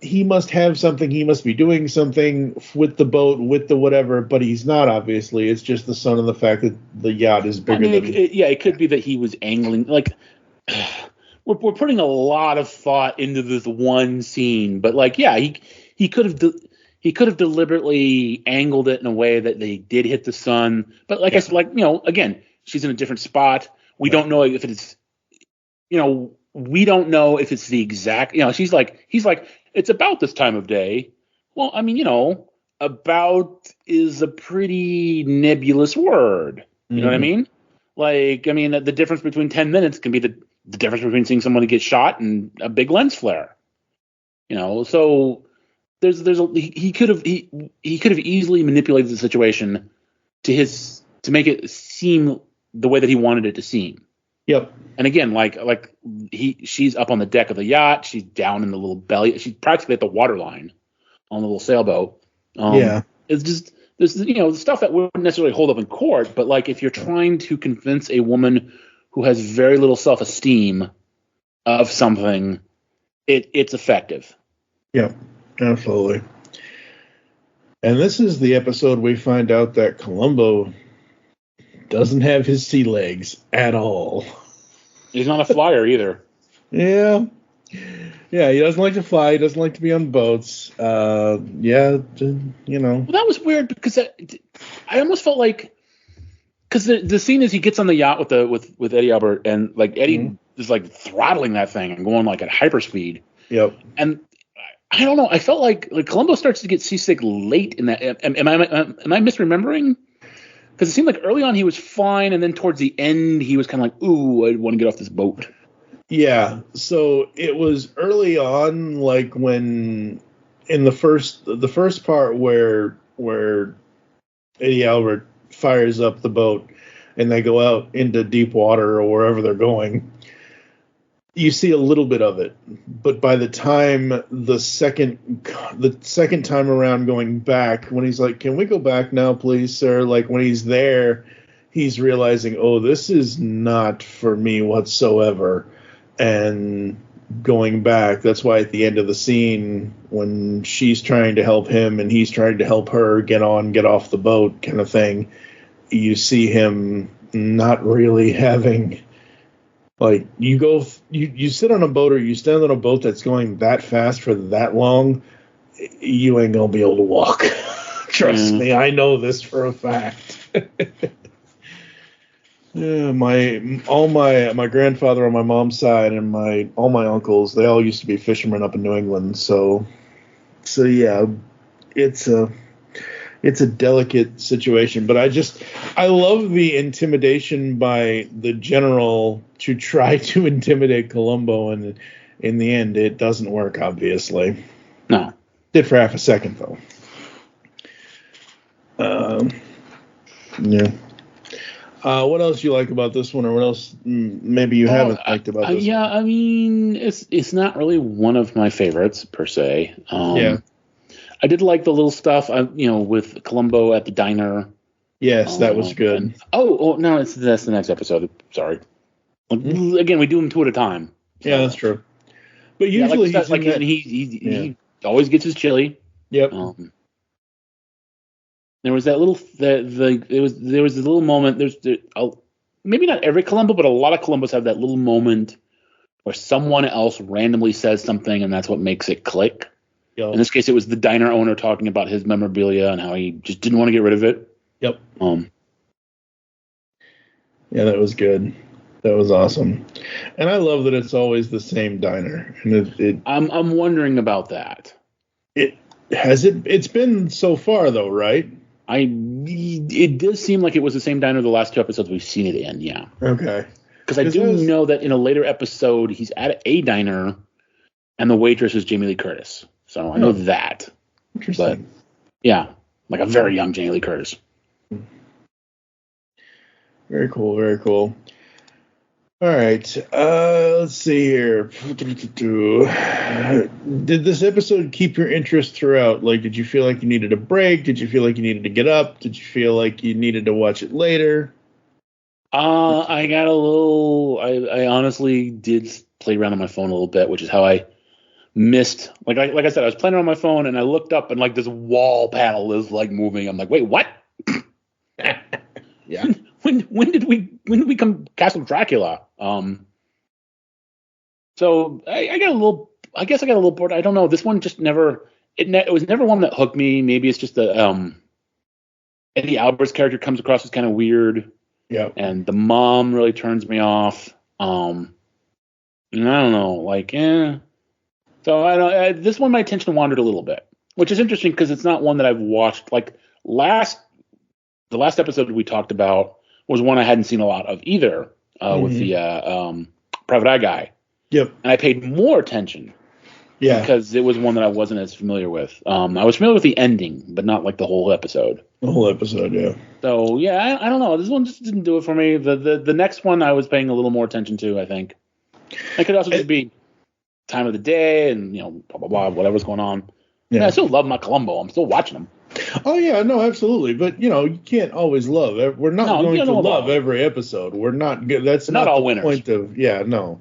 He must have something. He must be doing something with the boat, with the whatever, but he's not, obviously. It's just the sun and the fact that the yacht is bigger than... it could be that he was angling. Like, we're putting a lot of thought into this one scene, but, like, he could have deliberately angled it in a way that they did hit the sun. But, like I said, like, again, she's in a different spot. We don't know if it's, we don't know if it's the exact, he's like, it's about this time of day. Well, I mean, about is a pretty nebulous word. You know what I mean? Like, I mean, the difference between 10 minutes can be the difference between seeing somebody get shot and a big lens flare. So he could have easily manipulated the situation to make it seem the way that he wanted it to seem. Yep. And again, she's up on the deck of the yacht. She's down in the little belly. She's practically at the waterline on the little sailboat. It's just there's stuff that wouldn't necessarily hold up in court. But, like, if you're trying to convince a woman who has very little self-esteem of something, it's effective. Yeah, absolutely. And this is the episode we find out that Columbo doesn't have his sea legs at all. He's not a flyer either. Yeah, he doesn't like to fly. He doesn't like to be on boats. Well, that was weird because I almost felt like, because the scene is he gets on the yacht with Eddie Albert, and, like, Eddie is, like, throttling that thing and going, like, at hyperspeed. Yep. And I don't know. I felt like Columbo starts to get seasick late in that. Am I misremembering? Because it seemed like early on he was fine, and then towards the end he was kind of like, ooh, I want to get off this boat. Yeah, so it was early on, like, when in the first part where Eddie Albert fires up the boat and they go out into deep water or wherever they're going, you see a little bit of it. But by the time the second time around going back, when he's like, can we go back now, please, sir? Like, when he's there, he's realizing, this is not for me whatsoever. And going back, that's why at the end of the scene, when she's trying to help him and he's trying to help her get off the boat kind of thing, you see him not really having... Like, you sit on a boat or you stand on a boat that's going that fast for that long, you ain't gonna be able to walk. Trust me, I know this for a fact. Yeah, my grandfather on my mom's side and all my uncles, they all used to be fishermen up in New England. So yeah, it's a delicate situation, but I love the intimidation by the general to try to intimidate Columbo, and in the end, it doesn't work, obviously. No. Did for half a second, though. Yeah. What else you like about this one, or what else maybe you haven't liked about this? Yeah, I mean, it's not really one of my favorites per se. Yeah. I did like the little stuff, with Columbo at the diner. Yes, that was good. No, that's the next episode. Sorry. Again, we do them two at a time. So. Yeah, that's true. But usually he always gets his chili. Yep. There was that little there was a little moment. Maybe not every Columbo, but a lot of Columbos have that little moment where someone else randomly says something, and that's what makes it click. Yep. In this case, it was the diner owner talking about his memorabilia and how he just didn't want to get rid of it. Yep. Yeah, that was good. That was awesome, and I love that it's always the same diner. And I'm wondering about that. It's been so far though, right? It does seem like it was the same diner the last two episodes we've seen it in. Yeah. Okay. Because I do know that in a later episode he's at a diner, and the waitress is Jamie Lee Curtis. So I know that. Interesting. But yeah, like a very young Jamie Lee Curtis. Very cool. Very cool. All right. Let's see here. Did this episode keep your interest throughout? Like, did you feel like you needed a break? Did you feel like you needed to get up? Did you feel like you needed to watch it later? I got a little. I honestly did play around on my phone a little bit, which is how I missed. Like I said, I was playing on my phone and I looked up and like this wall panel is like moving. I'm like, wait, what? Yeah. When did we come Castle Dracula? So I got a little. I guess I got a little bored. I don't know. This one just never. It was never one that hooked me. Maybe it's just the Eddie Albert's character comes across as kind of weird. Yeah. And the mom really turns me off. And I don't know. So I don't. This one, my attention wandered a little bit, which is interesting because it's not one that I've watched. Like the last episode we talked about was one I hadn't seen a lot of either, with the Private Eye guy. Yep. And I paid more attention. Yeah. Because it was one that I wasn't as familiar with. I was familiar with the ending, but not like the whole episode. The whole episode, yeah. So yeah, I don't know. This one just didn't do it for me. The next one I was paying a little more attention to, I think. It could also just be time of the day and blah blah blah, whatever's going on. Yeah, I still love my Columbo. I'm still watching them. Oh yeah, no, absolutely. But you can't always love. We're not going to love every episode. We're not good. That's not all the winners. Point of no,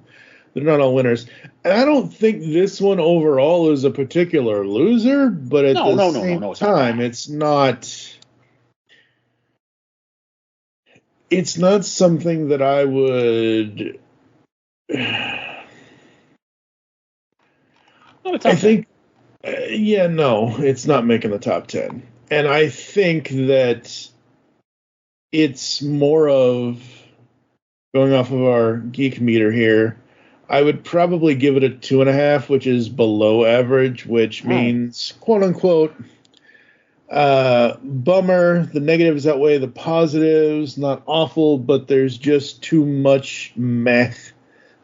they're not all winners. And I don't think this one overall is a particular loser. But at the same time, it's not. It's not something that I would. I think. No, it's not making the top 10. And I think that it's more of, going off of our geek meter here, I would probably give it a 2.5, which is below average, which means, quote unquote, bummer. The negatives outweigh the positives. Not awful, but there's just too much meth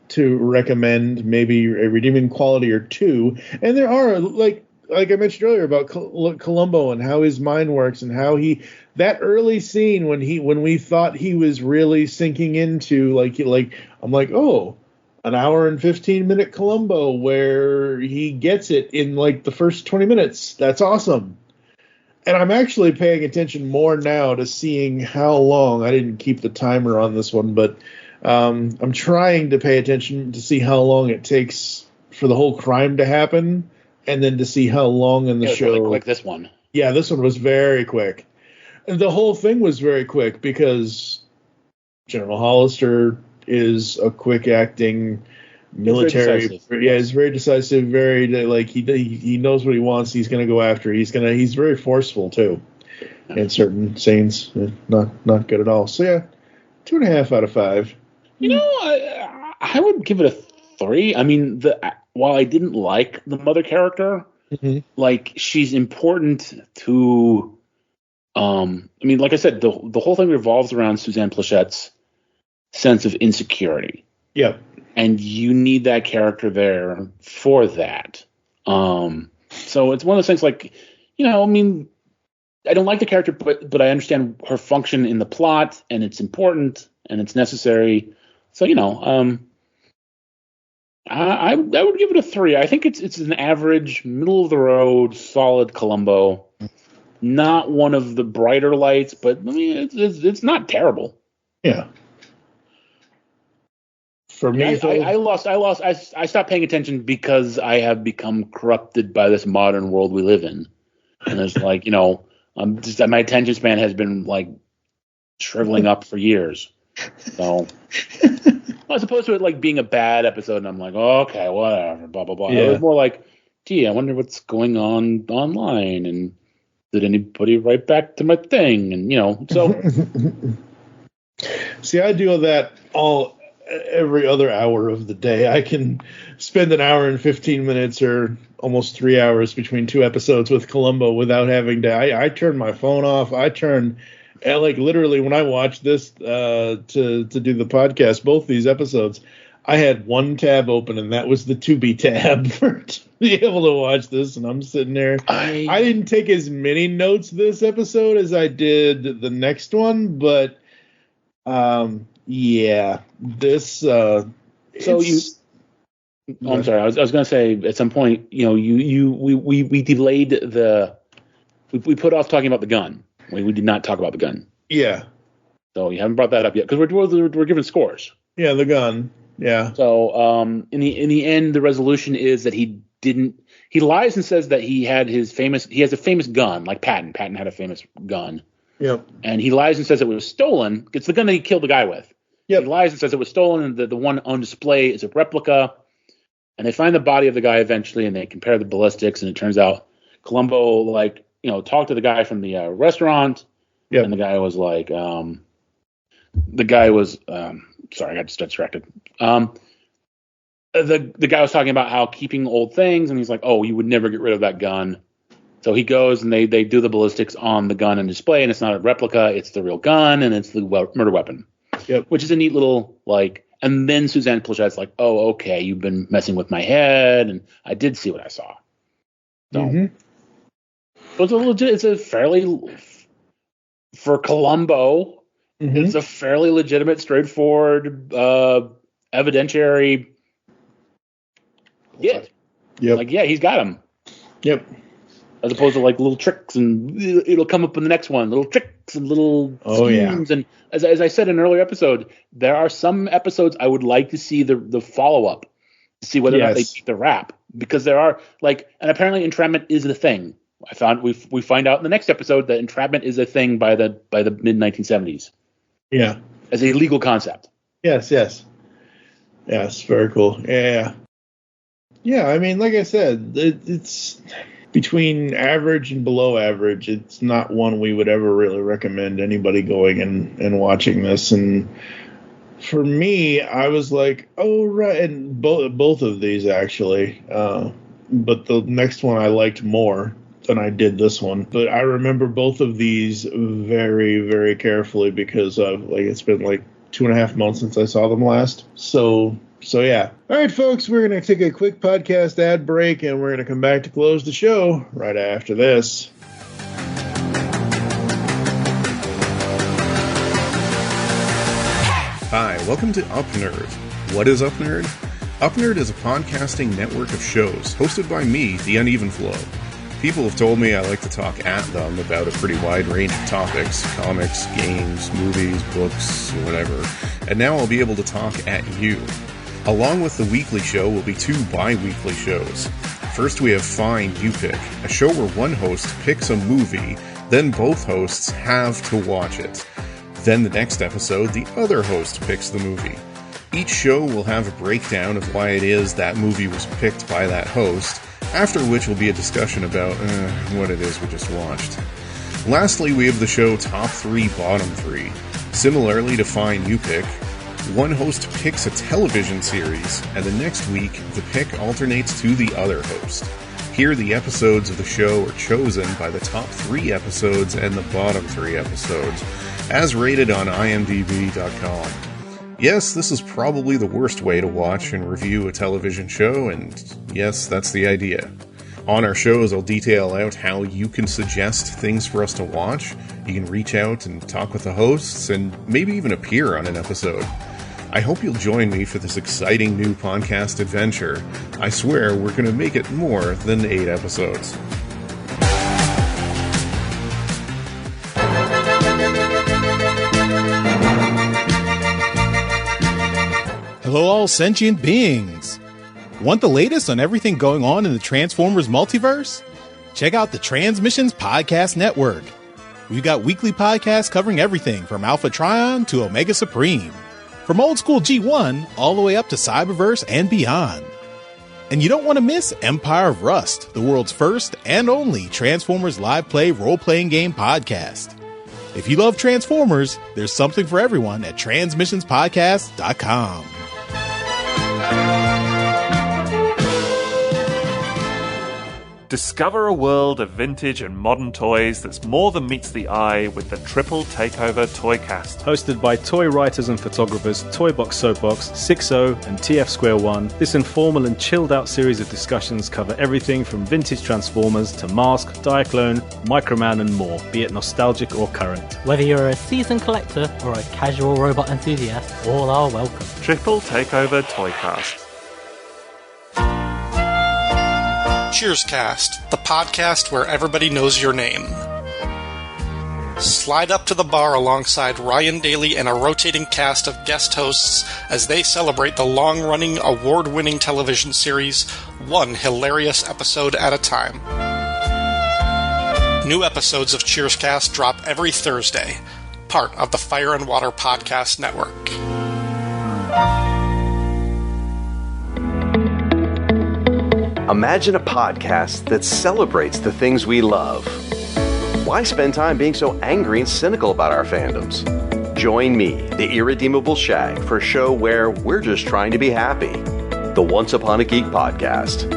to recommend. Maybe a redeeming quality or two. And there are, like I mentioned earlier about Columbo and how his mind works and how that early scene when we thought he was really sinking into I'm like, oh, an hour and 15-minute Columbo where he gets it in like the first 20 minutes. That's awesome. And I'm actually paying attention more now to seeing how long. I didn't keep the timer on this one, but I'm trying to pay attention to see how long it takes for the whole crime to happen, and then to see how long in the show. Really quick, this one. Yeah, this one was very quick. And the whole thing was very quick because General Hollister is a quick acting military. He's very decisive. Very he knows what he wants. He's going to go after. He's very forceful too. In certain scenes, not good at all. So yeah, 2.5 out of 5. I would give it a 3. I mean, while I didn't like the mother character, she's important to. I mean, like I said, the whole thing revolves around Suzanne Pleshette's sense of insecurity. Yep. And you need that character there for that. So it's one of those things I mean, I don't like the character, but I understand her function in the plot, and it's important and it's necessary. So I would give it a 3. I think it's an average, middle of the road, solid Columbo. Not one of the brighter lights, but I mean it's not terrible. Yeah. For me, I stopped paying attention because I have become corrupted by this modern world we live in, and it's like my attention span has been like shriveling up for years. So as opposed to it like being a bad episode, and I'm like, okay, whatever, blah blah blah. Yeah. It was more like, gee, I wonder what's going on online, and did anybody write back to my thing, and so. See, I do that every other hour of the day. I can spend an hour and 15 minutes or almost 3 hours between 2 episodes with Columbo without having to. I turn my phone off. Like literally when I watched this to do the podcast, both these episodes, I had one tab open, and that was the to be tab to be able to watch this. And I'm sitting there. I didn't take as many notes this episode as I did the next one, but yeah, this. I'm sorry. I was going to say at some point, we delayed we put off talking about the gun. We did not talk about the gun. Yeah. So you haven't brought that up yet because we're giving scores. Yeah, the gun. Yeah. So in the end, the resolution is that he lies and says that he has a famous gun like Patton. Patton had a famous gun. Yep. And he lies and says it was stolen. It's the gun that he killed the guy with. Yep. He lies and says it was stolen, and the one on display is a replica. And they find the body of the guy eventually, and they compare the ballistics, and it turns out Columbo talked to the guy from the restaurant. Yep. And the guy was like, sorry, I got distracted. The guy was talking about how keeping old things, and he's like, oh, you would never get rid of that gun. So he goes and they do the ballistics on the gun on display, and it's not a replica, it's the real gun, and it's the murder weapon. Yep. Which is a neat little and then Suzanne Plachette's like, oh, okay, you've been messing with my head, and I did see what I saw. So, so it's a fairly, for Columbo, it's a fairly legitimate, straightforward, evidentiary. Yeah. Yep. He's got him. Yep. As opposed to little tricks, and it'll come up in the next one. Little tricks and little schemes. Yeah. And as I said in an earlier episode, there are some episodes I would like to see the follow up to see whether or not they take the rap, because there are and apparently entrapment is the thing. I found we find out in the next episode that entrapment is a thing by the mid 1970s. Yeah, as a legal concept. Yes, very cool. Yeah. I mean, like I said, it's between average and below average. It's not one we would ever really recommend anybody going and watching this. And for me, I was like, oh, right. And both of these, actually. But the next one I liked more than I did this one. But I remember both of these very, very carefully because it's been 2.5 months since I saw them last. So yeah. All right, folks, we're going to take a quick podcast ad break, and we're going to come back to close the show right after this. Hi, welcome to Up Nerd. What is Up Nerd? Up Nerd is a podcasting network of shows hosted by me, The Uneven Flow. People have told me I like to talk at them about a pretty wide range of topics: comics, games, movies, books, whatever. And now I'll be able to talk at you. Along with the weekly show will be 2 bi-weekly shows. First we have Find You Pick, a show where one host picks a movie, then both hosts have to watch it. Then the next episode, the other host picks the movie. Each show will have a breakdown of why it is that movie was picked by that host, after which will be a discussion about what it is we just watched. Lastly, we have the show Top 3, Bottom 3. Similarly to Find You Pick, one host picks a television series, and the next week, the pick alternates to the other host. Here, the episodes of the show are chosen by the top 3 episodes and the bottom 3 episodes, as rated on imdb.com. Yes, this is probably the worst way to watch and review a television show, and yes, that's the idea. On our shows, I'll detail out how you can suggest things for us to watch. You can reach out and talk with the hosts and maybe even appear on an episode. I hope you'll join me for this exciting new podcast adventure. I swear we're going to make it more than 8 episodes. Hello, all sentient beings. Want the latest on everything going on in the Transformers multiverse? Check out the Transmissions Podcast Network. We've got weekly podcasts covering everything from Alpha Trion to Omega Supreme, from old school G1 all the way up to Cyberverse and beyond. And you don't want to miss Empire of Rust, the world's first and only Transformers live play role-playing game podcast. If you love Transformers, there's something for everyone at transmissionspodcast.com. Discover a world of vintage and modern toys that's more than meets the eye with the Triple Takeover Toycast. Hosted by toy writers and photographers Toybox Soapbox, 6.0 and TF1, this informal and chilled out series of discussions cover everything from vintage Transformers to Mask, Diaclone, Microman and more, be it nostalgic or current. Whether you're a seasoned collector or a casual robot enthusiast, all are welcome. Triple Takeover Toycast. Cheerscast, the podcast where everybody knows your name. Slide up to the bar alongside Ryan Daly and a rotating cast of guest hosts as they celebrate the long-running, award-winning television series, one hilarious episode at a time. New episodes of Cheerscast drop every Thursday, part of the Fire and Water Podcast Network. Imagine a podcast that celebrates the things we love. Why spend time being so angry and cynical about our fandoms? Join me, the irredeemable Shag, for a show where we're just trying to be happy. The Once Upon a Geek podcast.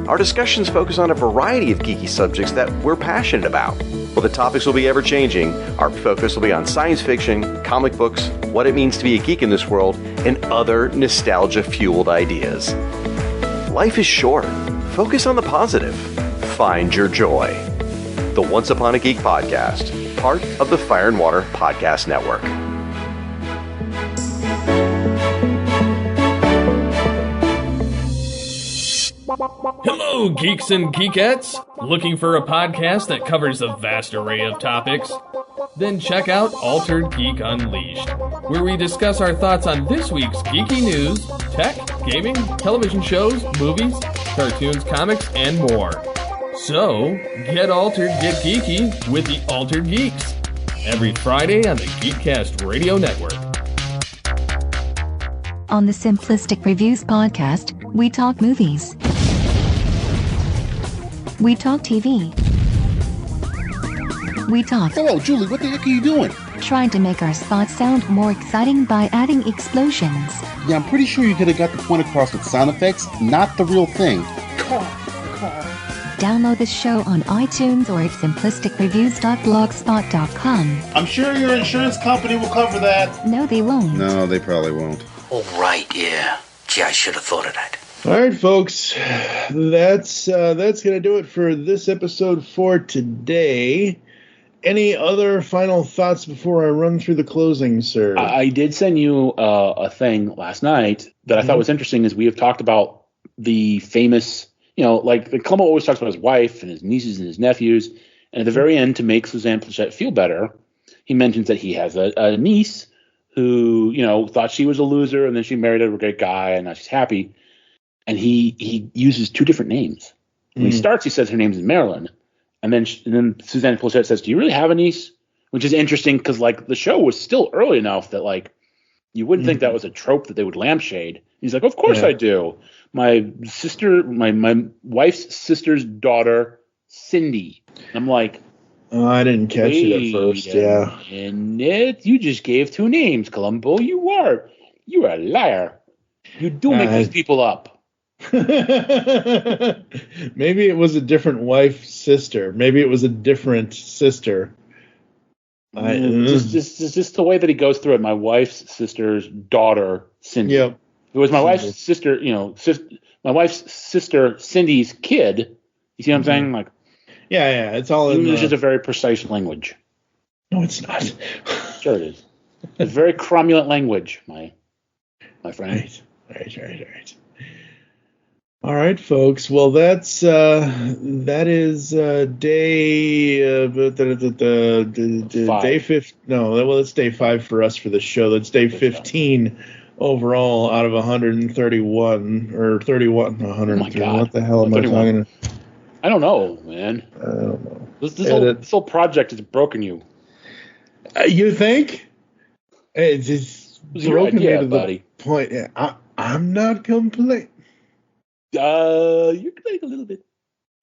Our discussions focus on a variety of geeky subjects that we're passionate about. While the topics will be ever-changing, our focus will be on science fiction, comic books, what it means to be a geek in this world, and other nostalgia-fueled ideas. Life is short. Focus on the positive. Find your joy. The Once Upon a Geek podcast, part of the Fire and Water Podcast Network. Hello, geeks and geekettes! Looking for a podcast that covers a vast array of topics? Then check out Altered Geek Unleashed, where we discuss our thoughts on this week's geeky news, tech, gaming, television shows, movies, cartoons, comics, and more. So, get altered, get geeky with the Altered Geeks, every Friday on the Geekcast Radio Network. On the Simplistic Reviews podcast, we talk movies. We talk TV. We talk. Hello, Julie, what the heck are you doing? Trying to make our spots sound more exciting by adding explosions. Yeah, I'm pretty sure you could have got the point across with sound effects, not the real thing. Car. Download the show on iTunes or at simplisticreviews.blogspot.com. I'm sure your insurance company will cover that. No, they won't. No, they probably won't. Oh, right, yeah. Gee, I should have thought of that. All right, folks, that's going to do it for this episode for today. Any other final thoughts before I run through the closing, sir? I did send you a thing last night that I thought was interesting. Is we have talked about the famous, like Columbo always talks about his wife and his nieces and his nephews, and at the very end, to make Suzanne Plachette feel better, he mentions that he has a niece who, thought she was a loser, and then she married a great guy, and now she's happy. And he uses 2 different names. When he starts, he says her name's Marilyn. And then Suzanne Plachette says, "Do you really have a niece?" Which is interesting because, the show was still early enough that, you wouldn't think that was a trope that they would lampshade. He's like, "Of course I do. My sister, my wife's sister's daughter, Cindy." And I'm like, oh, I didn't catch it at first. Yeah. And you just gave 2 names, Columbo. You're a liar. You do make these people up. Maybe it was a different wife's sister. Maybe it was a different sister. Just the way that he goes through it. My wife's sister's daughter, Cindy. Yep. It was my wife's sister. My wife's sister, Cindy's kid, You see what I'm saying? Like, yeah, it's all English is a very precise language. No, it's not. Sure it is. It's a very cromulent language, my friend. Right. All right, folks. Well, that is day day 5. No, well, it's day 5 for us for the show. That's day 15 overall out of 131 or 31. 131. Oh, what the hell am 31. I talking? I don't know, man. I don't know. This whole project has broken you. You think? It's just broken me to buddy. the point. Yeah, I'm not complaining. You're complaining a little bit.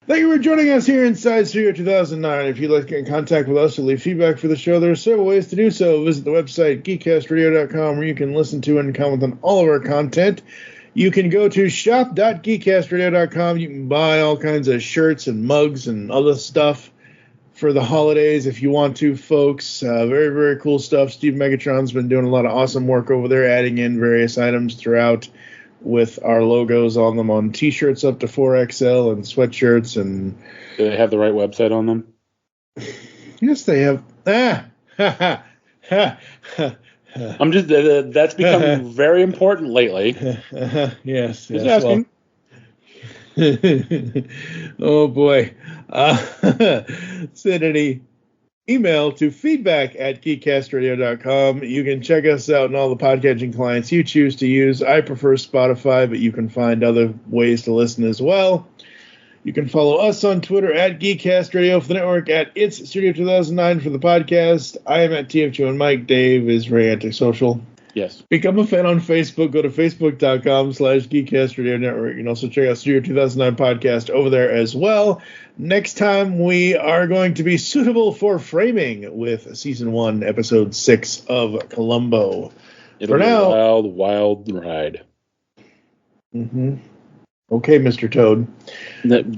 Thank you for joining us here inside Studio 2009. If you'd like to get in contact with us or leave feedback for the show, there are several ways to do so. Visit the website, geekcastradio.com, where you can listen to and comment on all of our content. You can go to shop.geekcastradio.com. You can buy all kinds of shirts and mugs and other stuff for the holidays if you want to, folks. Very, very cool stuff. Steve Megatron's been doing a lot of awesome work over there, adding in various items throughout with our logos on them on T-shirts up to 4XL and sweatshirts. And do they have the right website on them? Yes, they have. I'm just that's become very important lately. Yes. Just asking. Oh boy. Send any email to feedback@geekcastradio.com. You can check us out on all the podcasting clients you choose to use. I prefer Spotify, but you can find other ways to listen as well. You can follow us on Twitter @GeekCastRadio for the network, It's Studio 2009 for the podcast. I am @TFG1Mike. Dave is Ray Antisocial. Yes. Become a fan on Facebook. Go to facebook.com/GeekCastRadio Network. You can also check out Studio 2009 podcast over there as well. Next time, we are going to be suitable for framing with Season 1, Episode 6 of Columbo. It'll be a wild, wild ride. Mm-hmm. Okay, Mr. Toad.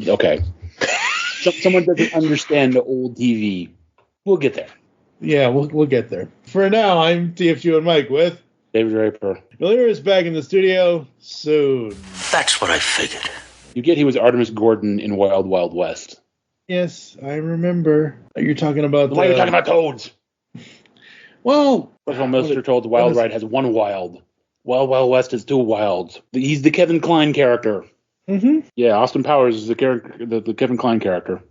Okay. Someone doesn't understand the old TV. We'll get there. Yeah, we'll get there. For now, I'm TFG1Mike with David Draper. Miller is back in the studio soon. That's what I figured. You get he was Artemis Gordon in Wild Wild West. Yes, I remember. You're talking about why are you talking about toads? Well, first of all, Mr. Toad's Wild Ride has one wild. Wild Wild West has two wilds. He's the Kevin Kline character. Mm-hmm. Yeah, Austin Powers is the Kevin Kline character.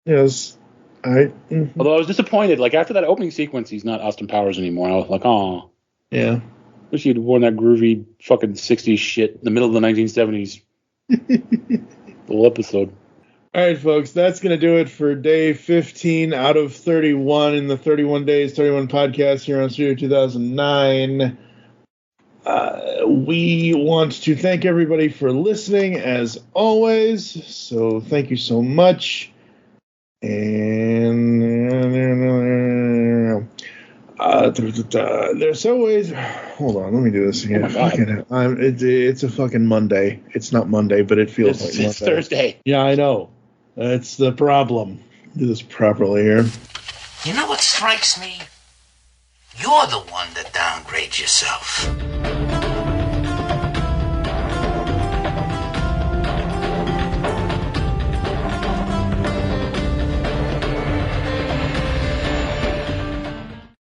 Yes. Although I was disappointed, like after that opening sequence, he's not Austin Powers anymore. I was like, oh. Yeah. Wish he'd worn that groovy fucking 60s shit in the middle of the 1970s. Little episode. All right, folks, that's going to do it for day 15 out of 31 in the 31 Days, 31 podcast here on Studio 2009. We want to thank everybody for listening, as always. So thank you so much. And there's always. Hold on, let me do this again. It's a fucking Monday. It's not Monday, but it feels like Monday. It's Thursday. Yeah, I know. That's the problem. Do this properly here. You know what strikes me? You're the one that downgrades yourself.